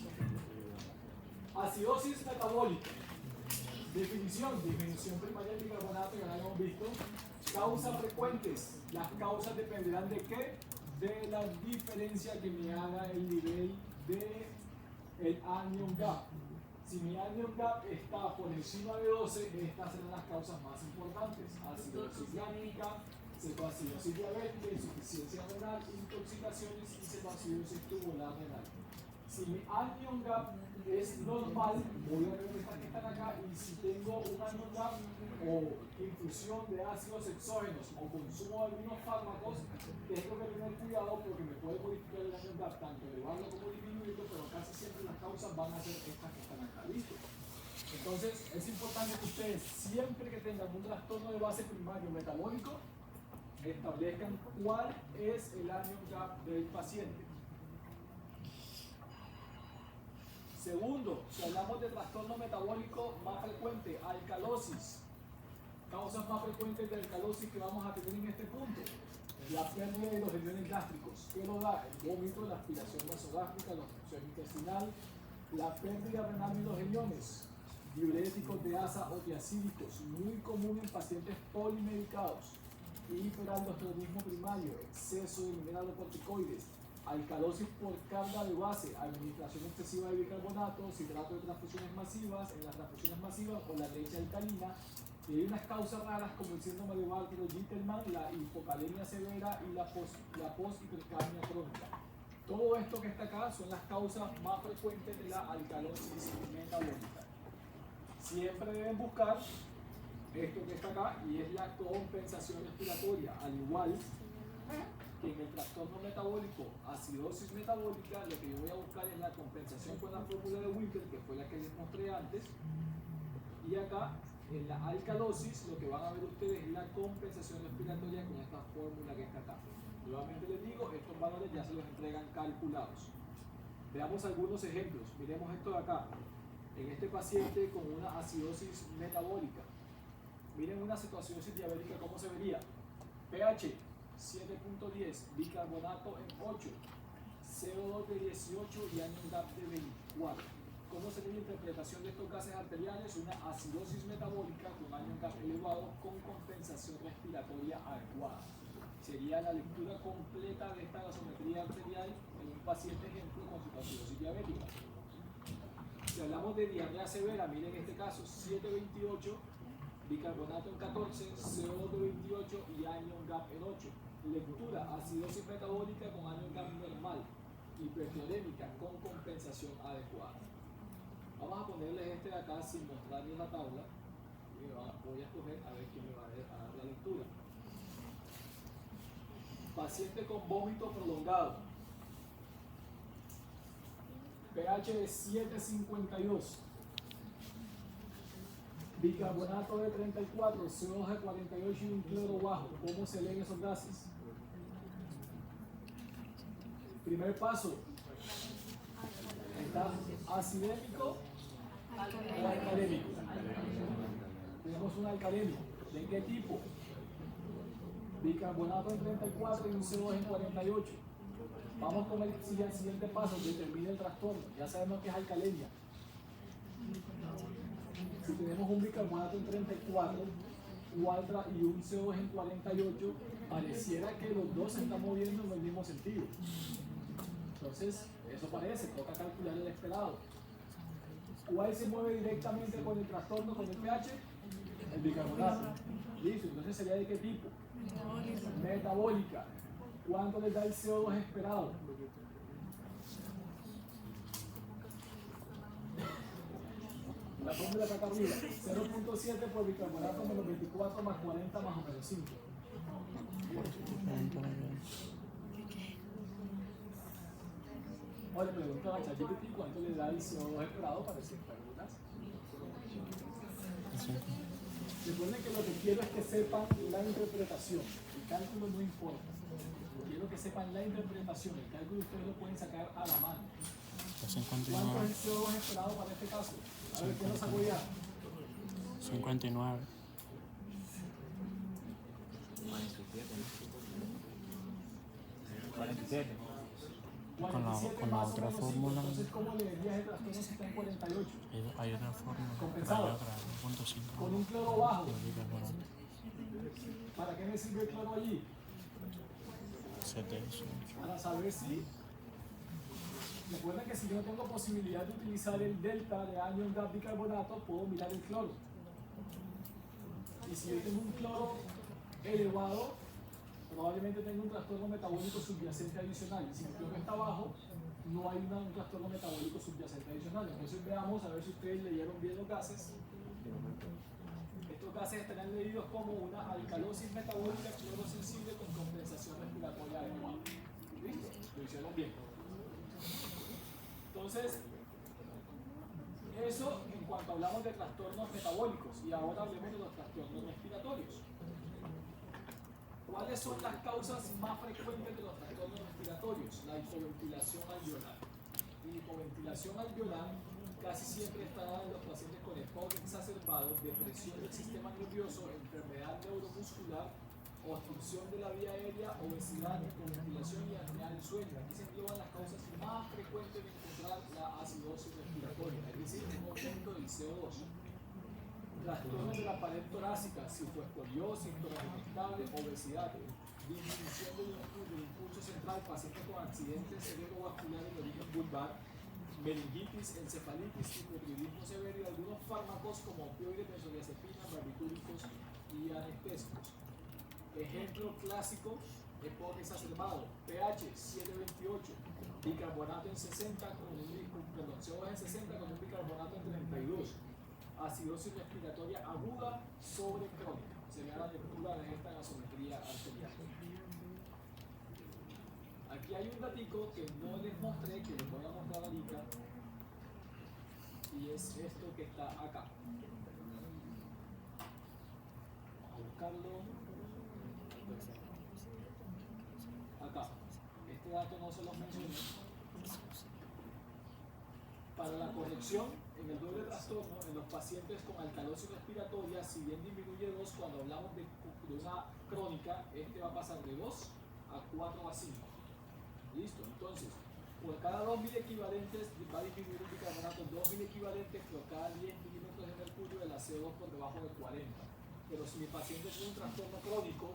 acidosis metabólica. Definición primaria del bicarbonato, ya la hemos visto. Causas frecuentes. Las causas dependerán de qué? De la diferencia que me haga el nivel de el anion gap. Si mi anion gap está por encima de 12, estas serán las causas más importantes: acidosis gástrica, cetoacidosis diabética, insuficiencia renal, intoxicaciones y cetoacidosis tubular renal. Si mi anion gap es normal, voy a ver estas que están acá, y si tengo un anion gap o infusión de ácidos exógenos o consumo de algunos fármacos, tengo que tener cuidado porque me puede modificar el anion gap, tanto elevarlo como disminuirlo, pero casi siempre las causas van a ser estas que están acá. ¿Listo? Entonces, es importante que ustedes, siempre que tengan un trastorno de base primario metabólico, establezcan cuál es el anion gap del paciente. Segundo, si hablamos de trastorno metabólico más frecuente, alcalosis. Causas más frecuentes de alcalosis que vamos a tener en este punto: la pérdida de los riñones gástricos. ¿Qué lo da? El vómito, la aspiración nasogástrica, la obstrucción intestinal, la pérdida renal de los riñones, diuréticos de asa o tiacídicos, muy común en pacientes polimedicados, hiperaldosteronismo primario, exceso de mineralocorticoides, alcalosis por carga de base, administración excesiva de bicarbonato, citrato de transfusiones masivas, en las transfusiones masivas o la leche alcalina. Y hay unas causas raras como el síndrome de Walter-Gittelman, la hipocalemia severa y la post-hipercamia crónica. Todo esto que está acá son las causas más frecuentes de la alcalosis metabólica. Siempre deben buscar esto que está acá, y es la compensación respiratoria, al igual que en el trastorno metabólico, acidosis metabólica. Lo que yo voy a buscar es la compensación con la fórmula de Winkel, que fue la que les mostré antes, y acá en la alcalosis lo que van a ver ustedes es la compensación respiratoria con esta fórmula que está acá. Nuevamente les digo, estos valores ya se los entregan calculados. Veamos algunos ejemplos. Miremos esto de acá. En este paciente con una acidosis metabólica, miren una cetoacidosis diabética, ¿cómo se vería? pH 7.10, bicarbonato en 8, CO2 de 18 y anion gap de 24. ¿Cómo sería la interpretación de estos gases arteriales? Una acidosis metabólica con anion gap elevado con compensación respiratoria adecuada. Sería la lectura completa de esta gasometría arterial en un paciente ejemplo con cetoacidosis diabética. Si hablamos de diarrea severa, miren este caso: 7.28, bicarbonato en 14, CO2 de 28 y anion gap en 8. Lectura: acidosis metabólica con anion gap normal, hiperclorémica con compensación adecuada. Vamos a ponerles este de acá sin mostrarles la tabla. Voy a escoger a ver quién me va a dar la lectura. Paciente con vómito prolongado, pH de 7.52, bicarbonato de 34, CO2 de 48 y un cloro bajo. ¿Cómo se leen esos gases? Primer paso, ¿está acidémico o alcalémico? Tenemos un alcalémico. ¿De qué tipo? Bicarbonato en 34 y un CO2 en 48. Vamos con el siguiente paso, determina el trastorno. Ya sabemos que es alcalemia. Si tenemos un bicarbonato en 34 y un CO2 en 48, pareciera que los dos se están moviendo en el mismo sentido. Entonces, eso parece, toca calcular el esperado. ¿Cuál se mueve directamente con el trastorno, con el pH? El bicarbonato. Listo, entonces sería ¿de qué tipo? Metabólica. ¿Cuánto les da el CO2 esperado? La fórmula está acá arriba: 0.7 por bicarbonato menos 24 más 40 más o menos 5. Ahora le pregunto a ChatGPT cuánto le da el CO2 esperado para ciertas rutas. Recuerden que lo que quiero es que sepan la interpretación. El cálculo no importa. Quiero que sepan la interpretación. El cálculo ustedes lo pueden sacar a la mano. ¿Cuánto es el CO2 esperado para este caso? A ver, ¿qué lo saco ya? 59. 47. Con la 47 otra más o menos 5. fórmula. Entonces, ¿cómo le dirías el trastorno si está en 48? Hay otra fórmula. Compensado. Hay otra, 1.5. Con un cloro bajo. de bicarbonato. ¿Para qué me sirve el cloro allí? 78. Para saber si... Recuerden que si yo no tengo posibilidad de utilizar el delta de anion gap bicarbonato, puedo mirar el cloro. Y si yo tengo un cloro elevado, probablemente tenga un trastorno metabólico subyacente adicional. Y si el cloro está bajo, no hay un trastorno metabólico subyacente adicional. Entonces veamos a ver si ustedes leyeron bien los gases. Estos gases estarán leídos como una alcalosis metabólica clorosensible con compensación respiratoria adecuada. ¿Listo? Lo hicieron bien. Entonces, Eso en cuanto hablamos de trastornos metabólicos, y ahora hablemos de los trastornos respiratorios. ¿Cuáles son las causas más frecuentes de los trastornos respiratorios? La hipoventilación alveolar. La hipoventilación alveolar casi siempre está dada en los pacientes con EPOC exacerbado, depresión del sistema nervioso, enfermedad neuromuscular, obstrucción de la vía aérea, obesidad, hipoventilación y apnea del sueño. Aquí se engloban las causas más frecuentes de encontrar la acidosis respiratoria, es decir, un aumento del CO2. Trastornos de la pared torácica, cifoescoliosis, tórax inestable, obesidad, disminución del impulso central, pacientes con accidentes cerebrovasculares de origen vulvar, meningitis, encefalitis, hipotiroidismo severo y algunos fármacos como opioides, benzodiazepinas, barbitúricos y anestésicos. Ejemplo clásico, EPOC exacerbado, pH 728, bicarbonato en 60 con CO2 en 60 con un bicarbonato en 32, acidosis respiratoria aguda sobre crónica. Sería la lectura de esta gasometría arterial. Aquí hay un datico que no les mostré, que les voy a mostrar ahorita, y es esto que está acá. Vamos a buscarlo. Acá. Este dato no se los mencioné. Para la corrección, en el doble trastorno, en los pacientes con alcalosis respiratoria, si bien disminuye 2, cuando hablamos de una crónica, este va a pasar de 2 a 4 a 5. ¿Listo? Entonces, por cada 2.000 equivalentes va a disminuir el bicarbonato 2.000 equivalentes por cada 10 milímetros de mercurio de la CO2 por debajo de 40. Pero si mi paciente tiene un trastorno crónico,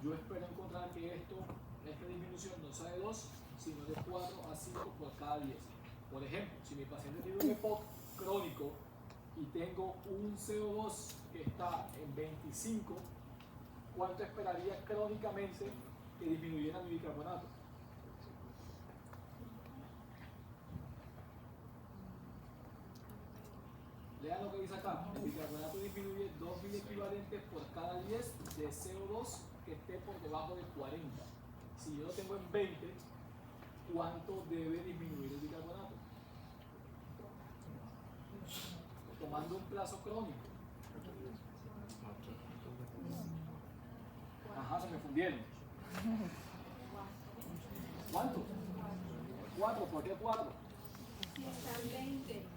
yo espero encontrar que esta disminución no sea de 2, sino de 4 a 5 por cada 10. Por ejemplo, si mi paciente tiene un EPOC crónico y tengo un CO2 que está en 25, ¿cuánto esperaría crónicamente que disminuyera mi bicarbonato? Lean lo que dice acá, el bicarbonato disminuye 2.000 equivalentes por cada 10 de CO2 que esté por debajo de 40. Si yo lo tengo en 20, ¿cuánto debe disminuir el bicarbonato? Tomando un plazo crónico. Ajá, se me fundieron. ¿Cuánto? 4, ¿por qué 4?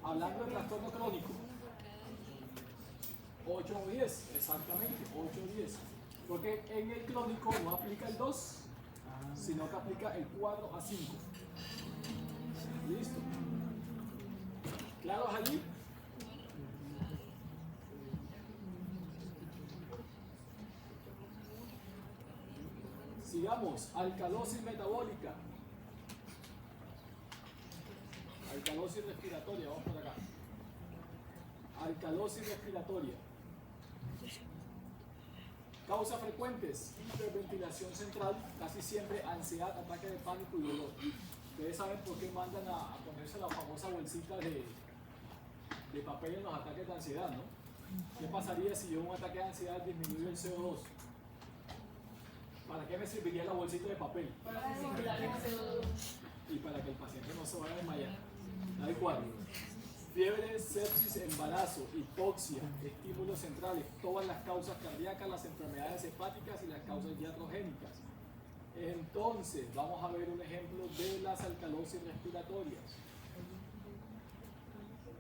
Hablando de trastorno crónico. 8 o 10, exactamente, 8 o 10. Porque en el crónico no aplica el 2, sino que aplica el 4 a 5. ¿Listo? ¿Claros allí? Sigamos, alcalosis metabólica. Alcalosis respiratoria, vamos por acá. Alcalosis respiratoria. Causas frecuentes, hiperventilación central, casi siempre ansiedad, ataque de pánico y dolor. Ustedes saben por qué mandan a ponerse la famosa bolsita de papel en los ataques de ansiedad, ¿no? ¿Qué pasaría si yo un ataque de ansiedad disminuyo el CO2? ¿Para qué me serviría la bolsita de papel? Para circular el CO2. Y para que el paciente no se vaya a desmayar. Hay 4. Fiebre, sepsis, embarazo, hipoxia, estímulos centrales, todas las causas cardíacas, las enfermedades hepáticas y las causas iatrogénicas. Entonces, vamos a ver un ejemplo de las alcalosis respiratorias.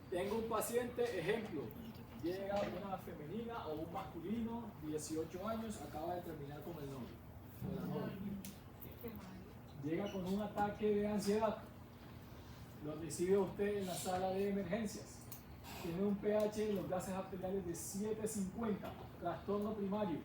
Tengo un paciente, ejemplo, llega una femenina o un masculino, 18 años, acaba de terminar con el novio, con la novia. Llega con un ataque de ansiedad. Lo recibe usted en la sala de emergencias. Tiene un pH en los gases arteriales de 750, trastorno primario.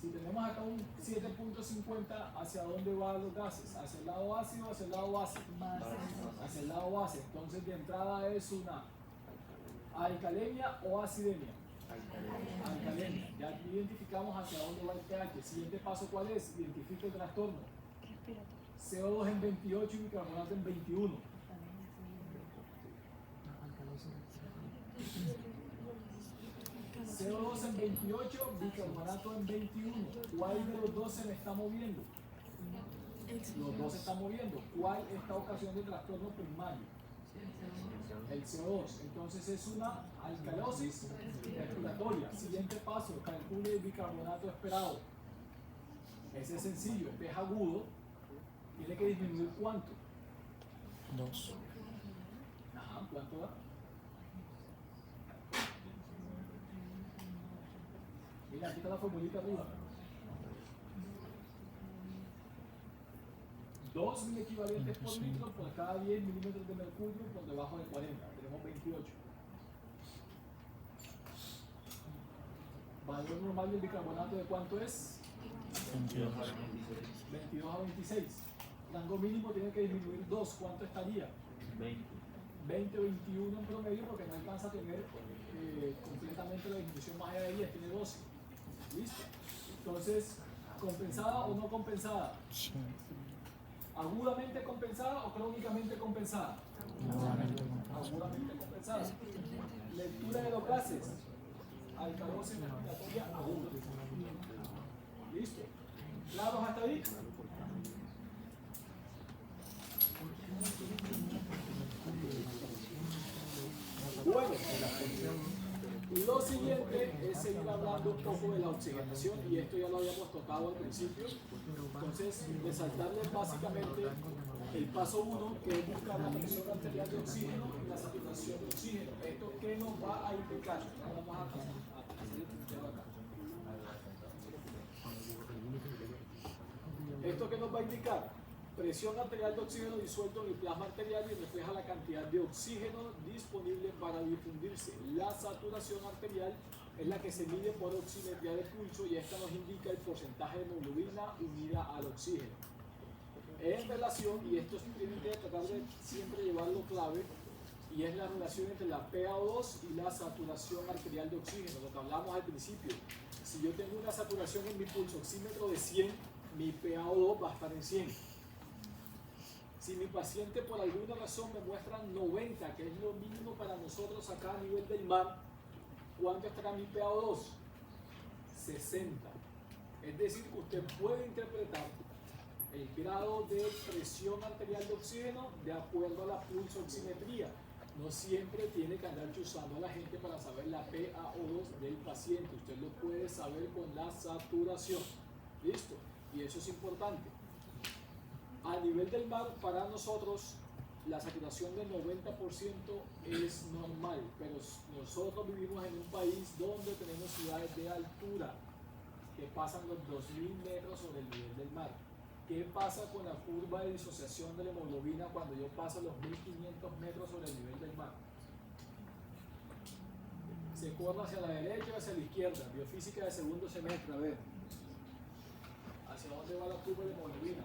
Si tenemos acá un 7.50, ¿hacia dónde van los gases? ¿Hacia el lado ácido o hacia el lado base? Hacia el lado base. Entonces de entrada es una alcalemia o acidemia. Alcalemia. Ya identificamos hacia dónde va el pH. Siguiente paso, ¿cuál es? Identifica el trastorno. CO2 en 28 y bicarbonato en 21. CO2 en 28, bicarbonato en 21. ¿Cuál de los dos se me está moviendo? Los dos se están moviendo. ¿Cuál está ocasionando el trastorno primario? El CO2. Entonces es una alcalosis respiratoria. Siguiente paso, calcule el bicarbonato esperado. Ese es sencillo, es agudo. Tiene que disminuir ¿cuánto? 2. Ajá, ¿cuánto da? Mira, aquí está la formulita arriba. 2.000 equivalentes por litro por cada 10 milímetros de mercurio por debajo de 40. Tenemos 28. Valor normal del bicarbonato, ¿de cuánto es? 22. 22 a 26. Rango mínimo tiene que disminuir 2. ¿Cuánto estaría? 20 o 21 en promedio, porque no alcanza a tener completamente la disminución más allá de 10, tiene 12. ¿Listo? Entonces, ¿compensada o no compensada? Sí. ¿Agudamente compensada o crónicamente compensada? Agudamente compensada. Lectura de los gases. Alcalosis respiratoria aguda. ¿Listo? ¿Claros hasta ahí? Bueno, lo siguiente es seguir hablando un poco de la oxigenación, y esto ya lo habíamos tocado al principio. Entonces, resaltarles básicamente el paso 1, que es buscar la presión arterial de oxígeno y la saturación de oxígeno. ¿Esto qué nos va a implicar? Vamos a hacer el puntero acá. ¿Esto qué nos va a indicar? Presión arterial de oxígeno disuelto en el plasma arterial y refleja la cantidad de oxígeno disponible para difundirse. La saturación arterial es la que se mide por oximetría de pulso, y esta nos indica el porcentaje de hemoglobina unida al oxígeno. En relación, y esto tienen que tratar de siempre llevarlo clave, y es la relación entre la PaO2 y la saturación arterial de oxígeno, lo que hablamos al principio. Si yo tengo una saturación en mi pulso oxímetro de 100, mi PaO2 va a estar en 100. Si mi paciente por alguna razón me muestra 90, que es lo mínimo para nosotros acá a nivel del mar, ¿cuánto estará mi PaO2? 60. Es decir, que usted puede interpretar el grado de presión arterial de oxígeno de acuerdo a la pulsoximetría. No siempre tiene que andar chuzando a la gente para saber la PaO2 del paciente. Usted lo puede saber con la saturación. ¿Listo? Y eso es importante. A nivel del mar, para nosotros, la saturación del 90% es normal, pero nosotros vivimos en un país donde tenemos ciudades de altura que pasan los 2.000 metros sobre el nivel del mar. ¿Qué pasa con la curva de disociación de la hemoglobina cuando yo paso los 1.500 metros sobre el nivel del mar? Se corre hacia la derecha o hacia la izquierda. Biofísica de segundo semestre, a ver. ¿Hacia dónde va la curva de la hemoglobina?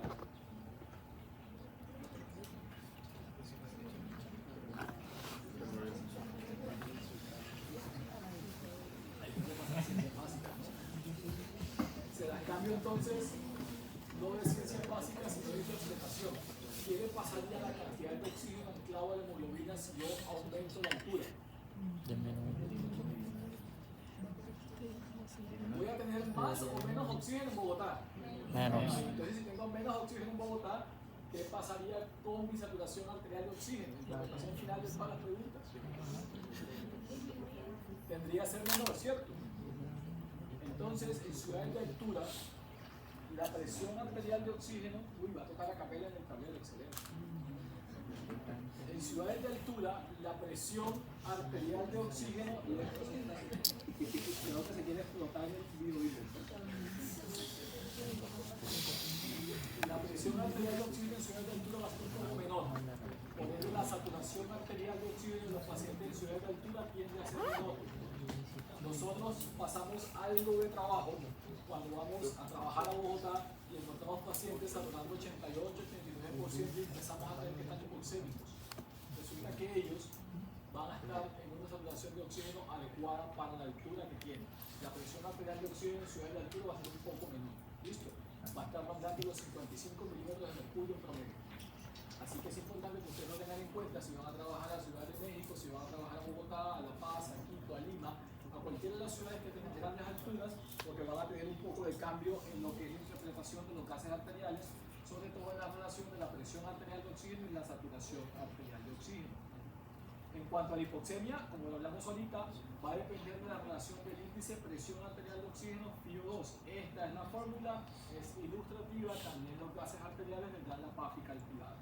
Se las cambio entonces, no de ciencias básicas, sino de interpretación. ¿Quiere pasar ya la cantidad de oxígeno anclado a la hemoglobina si yo aumento la altura? Voy a tener más o menos oxígeno en Bogotá. Menos. Entonces, si tengo menos oxígeno en Bogotá, ¿qué pasaría con mi saturación arterial de oxígeno? Interpretación final de todas las preguntas. Tendría que ser menor, ¿cierto? Entonces, en ciudades de altura, la presión arterial de oxígeno, va a tocar a capela en el tablero, excelente. En ciudades de altura, la presión arterial de oxígeno, creo que se quiere explotar el video. La presión arterial de oxígeno en ciudades de altura va a ser un poco menor. Por ende, la saturación arterial de oxígeno en los pacientes en ciudades de altura tiende a ser menor. Nosotros pasamos algo de trabajo cuando vamos a trabajar a Bogotá y encontramos pacientes saturando 88-89% y empezamos a ver que están hipoglucémicos. Resulta que ellos van a estar en una saturación de oxígeno adecuada para la altura que tienen. La presión arterial de oxígeno en ciudades de altura va a ser un poco menor. ¿Listo? Va a estar rondando los 55 milímetros de mercurio en promedio. Así que es importante que ustedes lo tengan en cuenta si van a trabajar a Ciudad de México, si van a trabajar a Bogotá, a La Paz, a Quito, a Lima, a cualquiera de las ciudades que tengan grandes alturas, porque van a tener un poco de cambio en lo que es la interpretación de los gases arteriales, sobre todo en la relación de la presión arterial de oxígeno y la saturación arterial de oxígeno. En cuanto a la hipoxemia, como lo hablamos ahorita, va a depender de la relación del índice de presión arterial de oxígeno FiO2. Esta es la fórmula, es ilustrativa, también los gases arteriales vendrán la PAFI calculada.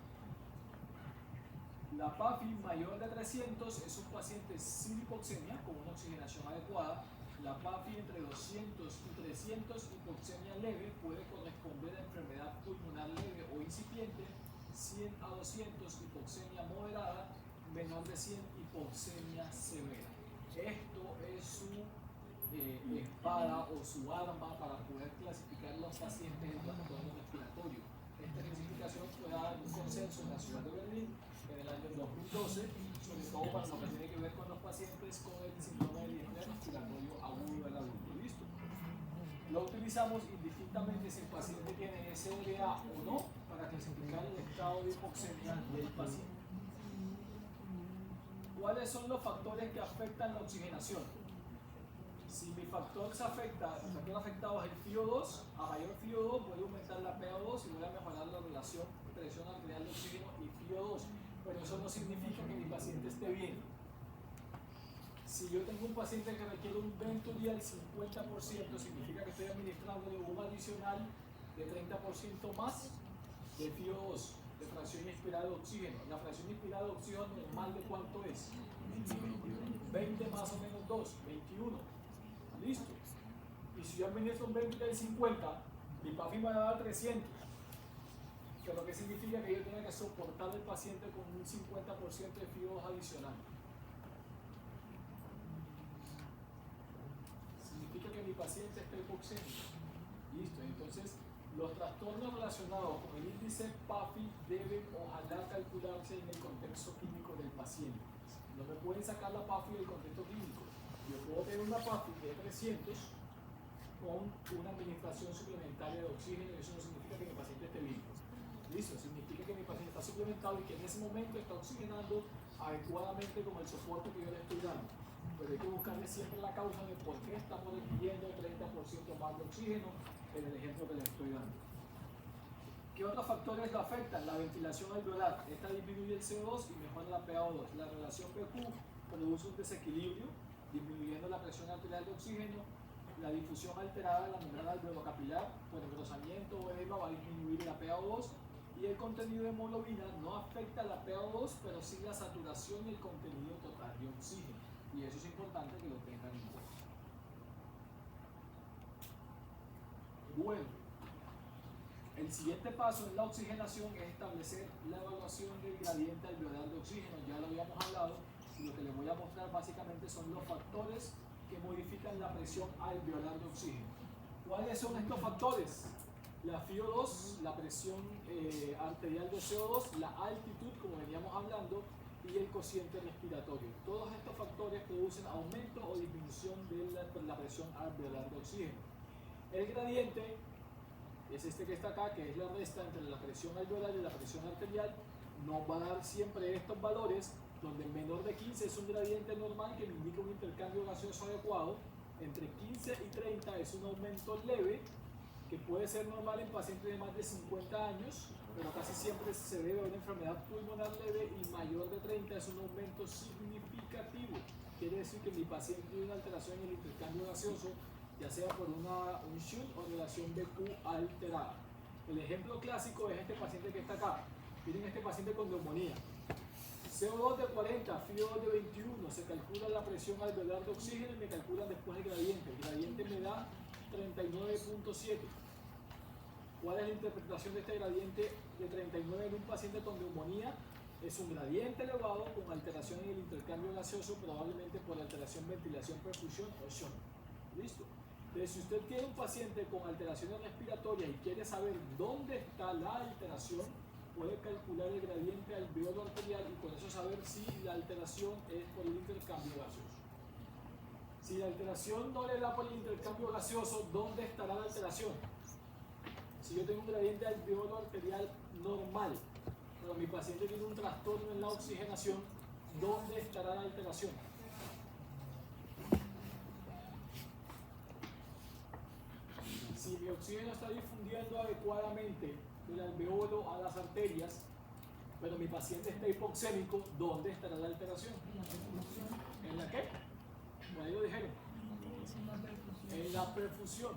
La PAFI mayor de 300 es un paciente sin hipoxemia con una oxigenación adecuada. La PAFI entre 200 y 300, hipoxemia leve, puede corresponder a enfermedad pulmonar leve o incipiente. 100 a 200, hipoxemia moderada. Menor de 100, hipoxemia severa. Esto es su espada o su arma para poder clasificar los pacientes en trastorno respiratorio. Esta clasificación fue dada en un consenso en la ciudad de Berlín en el año 2012, sobre todo para lo que tiene que ver con los pacientes con el síndrome de distrés respiratorio agudo del adulto. ¿Listo? Lo utilizamos indistintamente si el paciente tiene SDA o no para clasificar el estado de hipoxemia del paciente. ¿Cuáles son los factores que afectan la oxigenación? Si mi factor se afecta, el factor afectado es el FiO2, a mayor FiO2 voy a aumentar la PaO2 y voy a mejorar la relación presión arterial de oxígeno y FiO2, pero eso no significa que mi paciente esté bien. Si yo tengo un paciente que requiere un Venturi al 50%, significa que estoy administrándole un adicional de 30% más de FiO2, de fracción inspirada de oxígeno. La fracción inspirada de oxígeno normal de cuánto es? 20 más o menos 2, 21. Listo. Y si yo administro un Venturi del 50, mi PAFI me va a dar 300. Pero ¿qué significa? Que yo tenga que soportar al paciente con un 50% de FiO2 adicional. Significa que mi paciente está hipoxémico. Listo. Entonces, los trastornos relacionados con el índice PAFI deben ojalá calcularse en el contexto clínico del paciente. No me pueden sacar la PAFI del contexto clínico. Yo puedo tener una PAFI de 300 con una administración suplementaria de oxígeno y eso no significa que mi paciente esté bien. Listo, significa que mi paciente está suplementado y que en ese momento está oxigenando adecuadamente con el soporte que yo le estoy dando. Pero hay que buscarle siempre la causa de por qué estamos requiriendo 30% más de oxígeno en el ejemplo que le estoy dando. ¿Qué otros factores lo afectan? La ventilación alveolar. Esta disminuye el CO2 y mejora la PaO2. La relación PQ produce un desequilibrio, disminuyendo la presión arterial de oxígeno. La difusión alterada de la membrana alveolocapilar por engrosamiento o edema va a disminuir la PaO2. Y el contenido de hemoglobina no afecta la PaO2, pero sí la saturación y el contenido total de oxígeno. Y eso es importante que lo tengan en cuenta. Bueno, el siguiente paso en la oxigenación es establecer la evaluación del gradiente alveolar de oxígeno. Ya lo habíamos hablado y lo que les voy a mostrar básicamente son los factores que modifican la presión alveolar de oxígeno. ¿Cuáles son estos factores? La FiO2, la presión arterial de CO2, la altitud, como veníamos hablando, y el cociente respiratorio. Todos estos factores producen aumento o disminución de la presión alveolar de oxígeno. El gradiente es este que está acá, que es la resta entre la presión alveolar y la presión arterial. Nos va a dar siempre estos valores, donde menor de 15 es un gradiente normal que me indica un intercambio gaseoso adecuado. Entre 15 y 30 es un aumento leve, que puede ser normal en pacientes de más de 50 años, pero casi siempre se debe a una enfermedad pulmonar leve, y mayor de 30 es un aumento significativo. Quiere decir que mi paciente tiene una alteración en el intercambio gaseoso, ya sea por un shunt o relación BQ alterada. El ejemplo clásico es este paciente que está acá. Miren este paciente con neumonía. CO2 de 40, FiO2 de 21, se calcula la presión alveolar de oxígeno y me calculan después el gradiente. El gradiente me da 39.7. ¿Cuál es la interpretación de este gradiente de 39 en un paciente con neumonía? Es un gradiente elevado con alteración en el intercambio gaseoso, probablemente por alteración, ventilación, perfusión o shunt. ¿Listo? Entonces, si usted tiene un paciente con alteraciones respiratorias y quiere saber dónde está la alteración, puede calcular el gradiente alveolo arterial y con eso saber si la alteración es por el intercambio gaseoso. Si la alteración no le da por el intercambio gaseoso, ¿dónde estará la alteración? Si yo tengo un gradiente alveolo arterial normal, pero mi paciente tiene un trastorno en la oxigenación, ¿dónde estará la alteración? Si mi oxígeno está difundiendo adecuadamente del alveolo a las arterias, pero mi paciente está hipoxémico, ¿dónde estará la alteración? ¿En la qué? Por ahí lo dijeron. En la perfusión.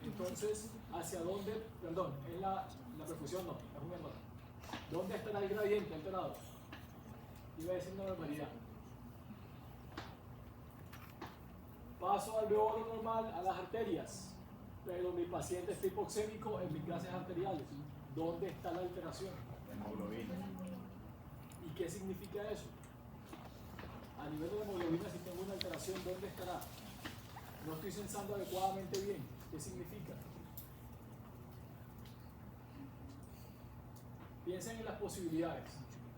Entonces, ¿hacia dónde? Perdón, en la perfusión no, es un error. ¿Dónde estará el gradiente alterado? Iba a decir una barbaridad. Paso alveolo normal a las arterias, pero mi paciente está hipoxémico en mis gases arteriales. ¿Dónde está la alteración? Hemoglobina. ¿Y qué significa eso? A nivel de la hemoglobina, si tengo una alteración, ¿dónde estará? No estoy censando adecuadamente bien. ¿Qué significa? Piensen en las posibilidades.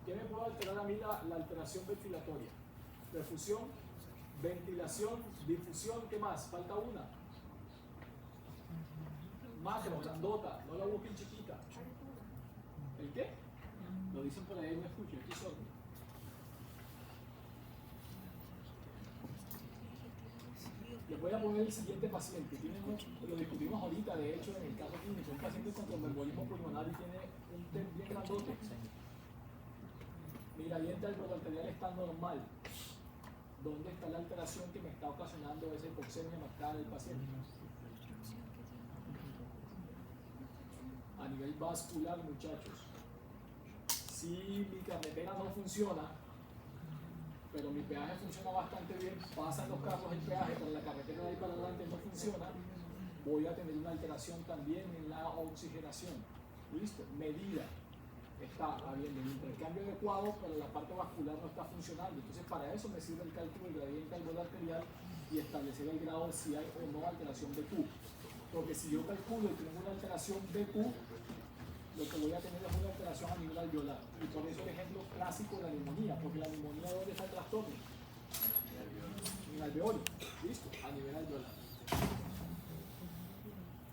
¿Qué me puede alterar a mí la alteración ventilatoria? Perfusión, ventilación, difusión, ¿qué más? Falta una. Macro, grandota, no la busquen chiquita. ¿El qué? Lo dicen por ahí, no escucho, estoy sordo. Les voy a poner el siguiente paciente. Lo discutimos ahorita, de hecho, en el caso clínico. Un paciente con tromboembolismo pulmonar y tiene un TEM bien grandote. Mi gradiente alveolo-arterial está normal. ¿Dónde está la alteración que me está ocasionando esa hipoxemia marcada del paciente? A nivel vascular, muchachos. Si mi carretera no funciona, pero mi peaje funciona bastante bien, pasan los carros el peaje, pero la carretera de ahí para adelante no funciona, voy a tener una alteración también en la oxigenación. ¿Listo? Medida. Está habiendo un intercambio adecuado, pero la parte vascular no está funcionando. Entonces, para eso me sirve el cálculo del gradiente alveolo-arterial y establecer el grado de si hay o no alteración BQ. Porque si yo calculo y tengo una alteración BQ, lo que voy a tener es una alteración a nivel alveolar. Y por eso el ejemplo clásico de la neumonía, porque la neumonía, ¿dónde está el trastorno? En el alveolo. ¿Listo? A nivel alveolar.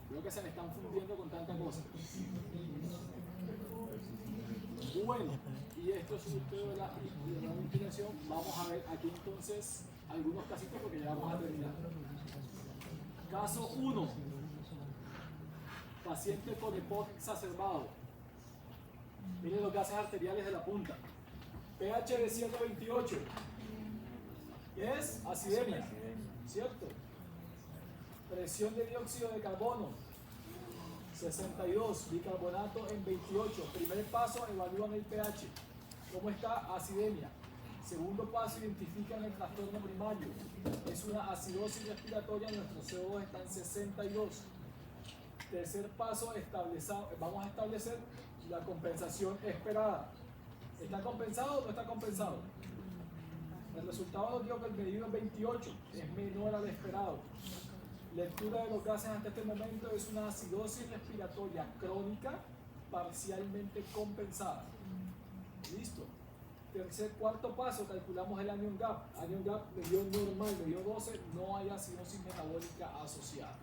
Creo que se me están fundiendo con tanta cosa. Bueno, y esto es un de la ventilación. Vamos a ver aquí entonces algunos casitos porque ya vamos a terminar. Caso 1. Paciente con EPOC exacerbado. Miren los gases arteriales de la punta. pH de 128. ¿Qué es? Acidemia. ¿Cierto? Presión de dióxido de carbono. 62. Bicarbonato en 28. Primer paso, evalúan el pH. ¿Cómo está? Acidemia. Segundo paso, identifican el trastorno primario. Es una acidosis respiratoria, nuestro CO2 está en 62. Tercer paso, vamos a establecer la compensación esperada. ¿Está compensado o no está compensado? El resultado nos dio que el medido es 28, es menor al esperado. Lectura de los gases hasta este momento es una acidosis respiratoria crónica parcialmente compensada. ¿Listo? Cuarto paso, calculamos el anion gap. Anion gap me dio normal, me dio 12, no hay acidosis metabólica asociada.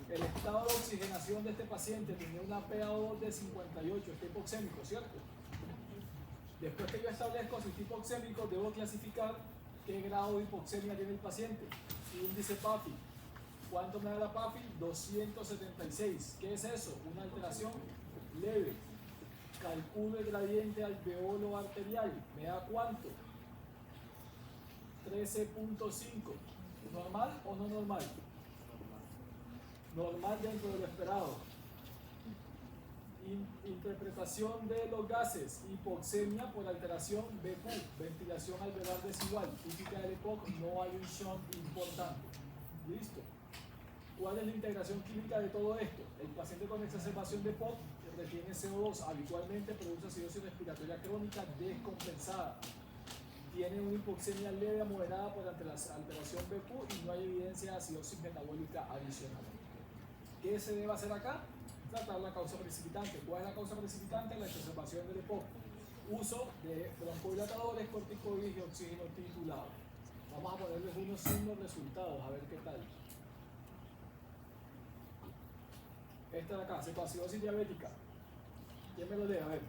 El estado de oxigenación de este paciente tenía una PaO2 de 58, está hipoxémico, ¿cierto? Después que yo establezco si está hipoxémico, debo clasificar qué grado de hipoxemia tiene el paciente. Índice PAFI. ¿Cuánto me da la PAFI? 276. ¿Qué es eso? Una alteración leve. Calculo el gradiente alveolo-arterial. ¿Me da cuánto? 13.5. ¿Normal o no normal? Normal dentro de lo esperado. Interpretación de los gases. Hipoxemia por alteración BQ. Ventilación alveolar desigual. Típica del EPOC. No hay un shunt importante. ¿Listo? ¿Cuál es la integración química de todo esto? El paciente con exacerbación de EPOC retiene CO2, habitualmente produce acidosis respiratoria crónica descompensada. Tiene una hipoxemia leve a moderada por alteración BQ y no hay evidencia de acidosis metabólica adicional. ¿Qué se debe hacer acá? Tratar la causa precipitante. ¿Cuál es la causa precipitante? La exacerbación del EPOC. Uso de broncodilatadores, corticoides y oxígeno titulado. Vamos a ponerles unos signos resultados, a ver qué tal. Esta de acá, cetoacidosis diabética. ¿Quién me lo lee? A ver.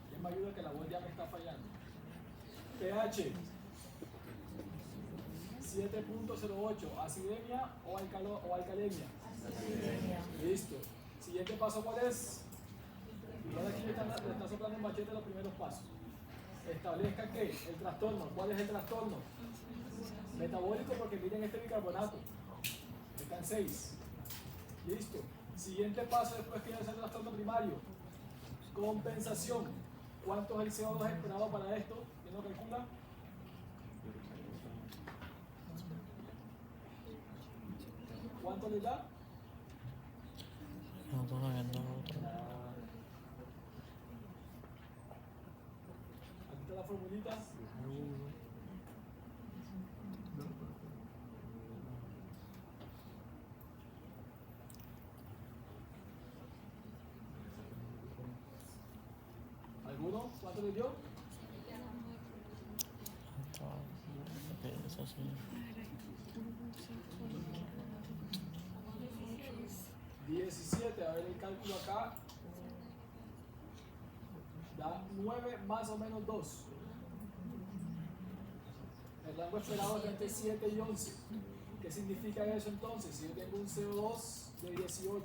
¿Quién me ayuda que la voz ya me está fallando? pH 7.08, acidemia o alcalemia. Listo. Siguiente paso, ¿cuál es? Igual aquí le está soplando en machete los primeros pasos. Establezca que el trastorno, ¿cuál es el trastorno? Metabólico, porque miren este bicarbonato. Están 6. Listo. Siguiente paso después que ya es el trastorno primario. Compensación. ¿Cuánto es el CO2 esperado para esto? ¿Quién lo calcula? ¿Cuánto le da? No, todo viendo otro. Aquí está la formulita. ¿Alguno? ¿Cuánto le dio? Eso sí. 17, a ver el cálculo acá. Da 9 más o menos 2. El rango esperado es entre 7 y 11. ¿Qué significa eso entonces? Si yo tengo un CO2 de 18,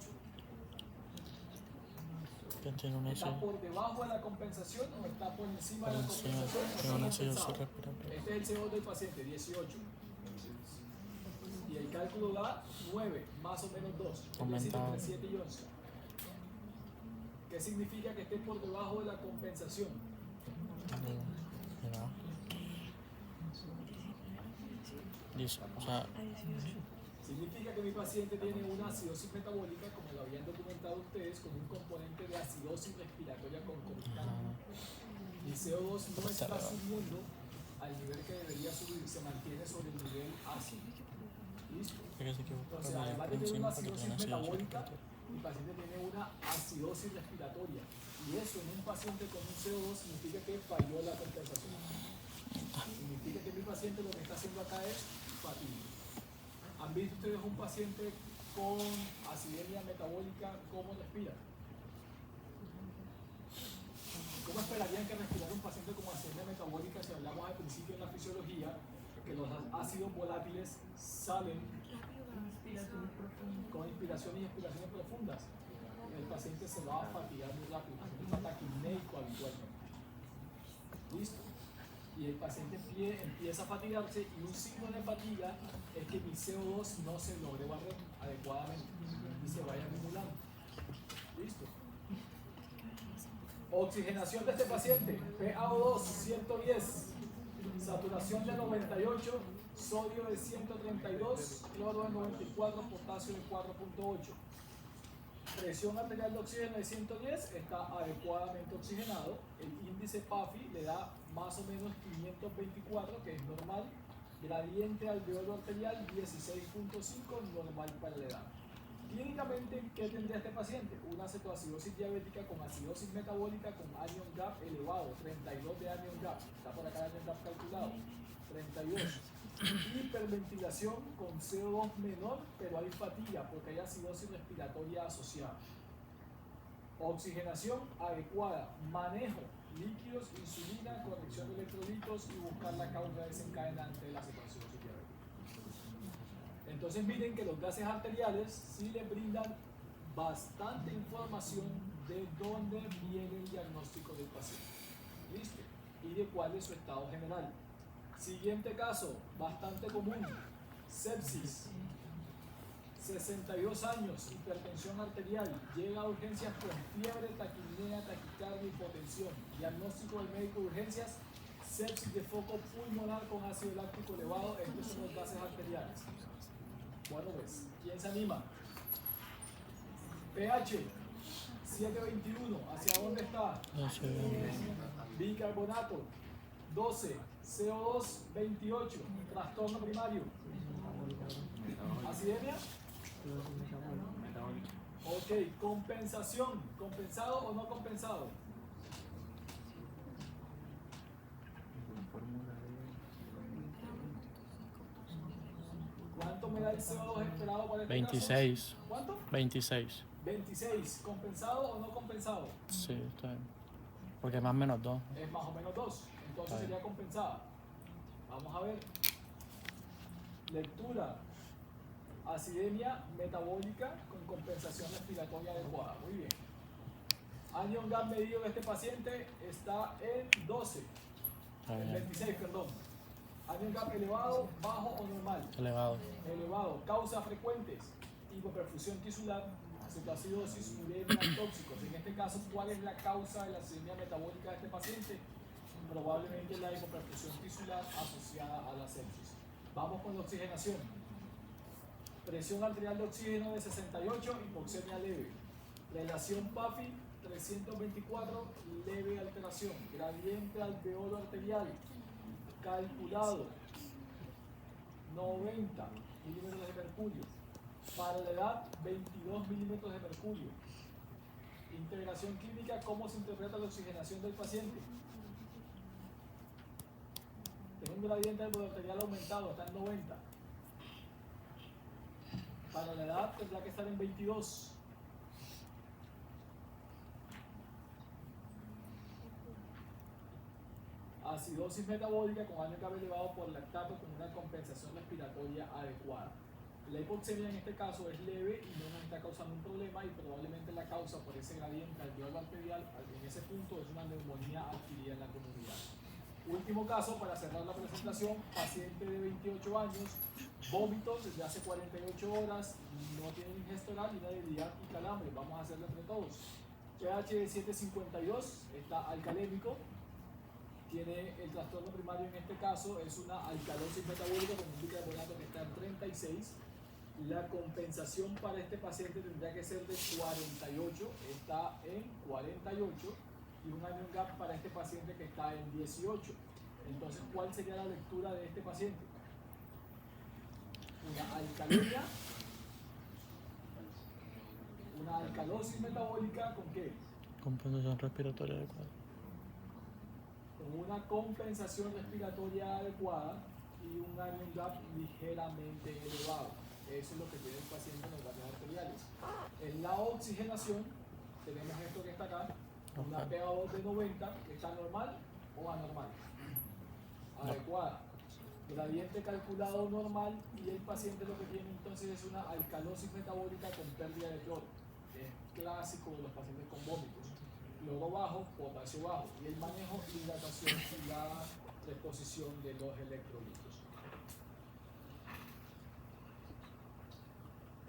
Que tiene una ¿está por debajo de la compensación o está por encima por de la encima. compensación? Tiene una Está acidosis compensado. respiratoria. Este es el CO2 del paciente, 18. Y el cálculo da 9 más o menos 2. Es decir, Aumentado. entre 7 y 11. ¿Qué significa que esté por debajo de la compensación? Mira. Dice, o sea, Significa que mi paciente tiene una acidosis metabólica, como lo habían documentado ustedes, con un componente de acidosis respiratoria concomitante. Mi CO2 no está subiendo al nivel que debería subir, se mantiene sobre el nivel ácido. ¿Listo? es que se equivoca. Entonces, además de tener una acidosis metabólica, mi paciente tiene una acidosis respiratoria. Y eso en un paciente con un CO2 significa que falló la compensación. Significa que mi paciente lo que está haciendo acá es fatiga. ¿Han visto ustedes un paciente con acidemia metabólica cómo respira? ¿Cómo esperarían que respirara un paciente con acidemia metabólica si hablamos al principio en la fisiología que los ácidos volátiles salen con inspiraciones y expiraciones profundas? El paciente se va a fatigar muy rápido, está taquipneico habitualmente. ¿Listo? Y el paciente empieza a fatigarse y un signo de fatiga es que mi CO2 no se logre barrer adecuadamente y se vaya acumulando. ¿Listo? Oxigenación de este paciente, PaO2 110, saturación de 98, sodio de 132, cloro de 94, potasio de 4.8. Presión arterial de oxígeno de 110, está adecuadamente oxigenado. El índice PAFI le da más o menos 524, que es normal. Gradiente alveolo arterial 16.5, normal para la edad. Clínicamente, ¿qué tendría este paciente? Una cetoacidosis diabética con acidosis metabólica con anion gap elevado, 32 de anion gap, está por acá el anion gap calculado, 32. Hiperventilación con CO2 menor, pero hay fatiga porque hay acidosis respiratoria asociada. Oxigenación adecuada, manejo, líquidos, insulina, corrección de electrolitos y buscar la causa desencadenante de la cetoacidosis diabética. Entonces miren que los gases arteriales sí le brindan bastante información de dónde viene el diagnóstico del paciente. ¿Listo? Y de cuál es su estado general. Siguiente caso, bastante común, sepsis, 62 años, hipertensión arterial, llega a urgencias con fiebre, taquipnea, taquicardia, hipotensión. Diagnóstico del médico de urgencias, sepsis de foco pulmonar con ácido láctico elevado, estos son los gases arteriales. Bueno, pues, ¿quién se anima? pH 721, ¿hacia dónde está? Bicarbonato 12, CO2 28, trastorno primario. ¿Acidemia? Ok, compensación, ¿compensado o no compensado? ¿Cuánto me da el CO2 esperado para este 26. caso? ¿Cuánto? 26. 26, ¿compensado o no compensado? Sí, está bien. Porque es más o menos 2. Es más o menos 2, entonces Ahí. sería compensada. Vamos a ver. Lectura. Acidemia metabólica con compensación respiratoria adecuada. Muy bien. Anion gap medido de este paciente está en 12, Está en bien. 26, perdón. Anion gap elevado, bajo o normal. Elevado. Elevado. Causas frecuentes: hipoperfusión tisular, cetoacidosis, uremia, tóxicos. En este caso, ¿cuál es la causa de la acidemia metabólica de este paciente? Probablemente la hipoperfusión tisular asociada a la sepsis. Vamos con la oxigenación. Presión arterial de oxígeno de 68, hipoxemia leve. Relación PAFI 324, leve alteración. Gradiente alveolo arterial calculado 90 milímetros de mercurio. Para la edad, 22 milímetros de mercurio. Integración clínica: ¿cómo se interpreta la oxigenación del paciente? Tiene un gradiente alveolo arterial aumentado, está en 90. Para la edad tendrá que estar en 22. Acidosis metabólica con anion gap elevado por lactato con una compensación respiratoria adecuada. La hipoxemia en este caso es leve y no nos está causando un problema, y probablemente la causa por ese gradiente alveolo arterial en ese punto es una neumonía adquirida en la comunidad. Último caso para cerrar la presentación: paciente de 28 años, vómitos desde hace 48 horas, no tiene ingesta oral, inhabilidad y calambre. Vamos a hacerlo entre todos. pH de 752, está alcalémico. Tiene el trastorno primario en este caso, es una alcalosis metabólica con un bicarbonato que está en 36. La compensación para este paciente tendría que ser de 48, está en 48, y un anion gap para este paciente que está en 18. Entonces, ¿cuál sería la lectura de este paciente? Una alcalemia, una alcalosis metabólica ¿con qué? Compensación respiratoria adecuada. Con una compensación respiratoria adecuada y un anion gap ligeramente elevado. Eso es lo que tiene el paciente en los gases arteriales. En la oxigenación tenemos esto que está acá, una PaO2 de 90, que está normal o anormal. Adecuada. Gradiente calculado normal, y el paciente lo que tiene entonces es una alcalosis metabólica con pérdida de cloro. Es clásico de los pacientes con vómitos. Cloro bajo, potasio bajo, y el manejo, hidratación y la reposición de los electrolitos.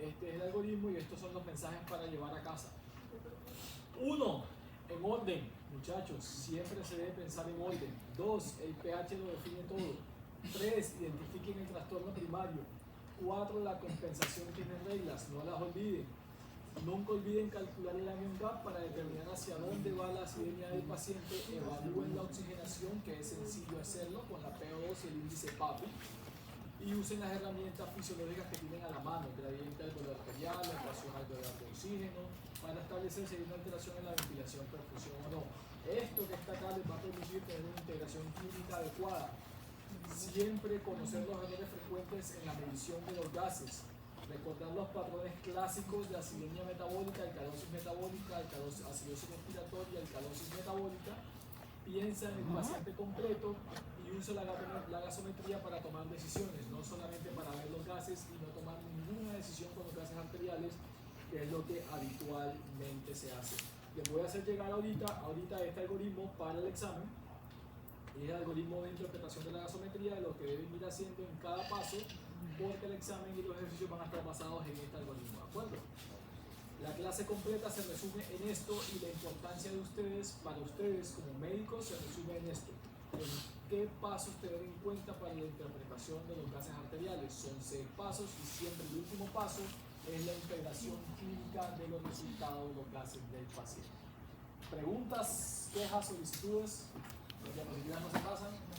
Este es el algoritmo y estos son los mensajes para llevar a casa. 1. En orden, muchachos, siempre se debe pensar en orden. 2. El pH lo define todo. 3. Identifiquen el trastorno primario. 4. La compensación tiene reglas, no las olviden. Nunca olviden calcular el anion gap para determinar hacia dónde va la acidemia del paciente. Evalúen la oxigenación, que es sencillo hacerlo con la PO2 y el índice PAFI. Y usen las herramientas fisiológicas que tienen a la mano: gradiente alveolar arterial, la ecuación alveolar de oxígeno, para establecer si hay una alteración en la ventilación, perfusión o no. Esto que está acá les va a permitir tener una integración clínica adecuada. Siempre conocer los errores frecuentes en la medición de los gases. Recordar los patrones clásicos de acidemia metabólica, alcalosis metabólica, acidosis respiratoria, alcalosis metabólica. Piensa en el paciente completo y usa la gasometría para tomar decisiones, no solamente para ver los gases y no tomar ninguna decisión con los gases arteriales, que es lo que habitualmente se hace. Les voy a hacer llegar ahorita este algoritmo para el examen. Es el algoritmo de interpretación de la gasometría, de lo que deben ir haciendo en cada paso, porque el examen y los ejercicios van a estar basados en este algoritmo, ¿de acuerdo? La clase completa se resume en esto, y la importancia de ustedes, para ustedes como médicos, se resume en esto: en qué pasos tener en cuenta para la interpretación de los gases arteriales. Son 6 pasos, y siempre el último paso es la integración clínica de los resultados de los gases del paciente. ¿Preguntas, quejas, solicitudes?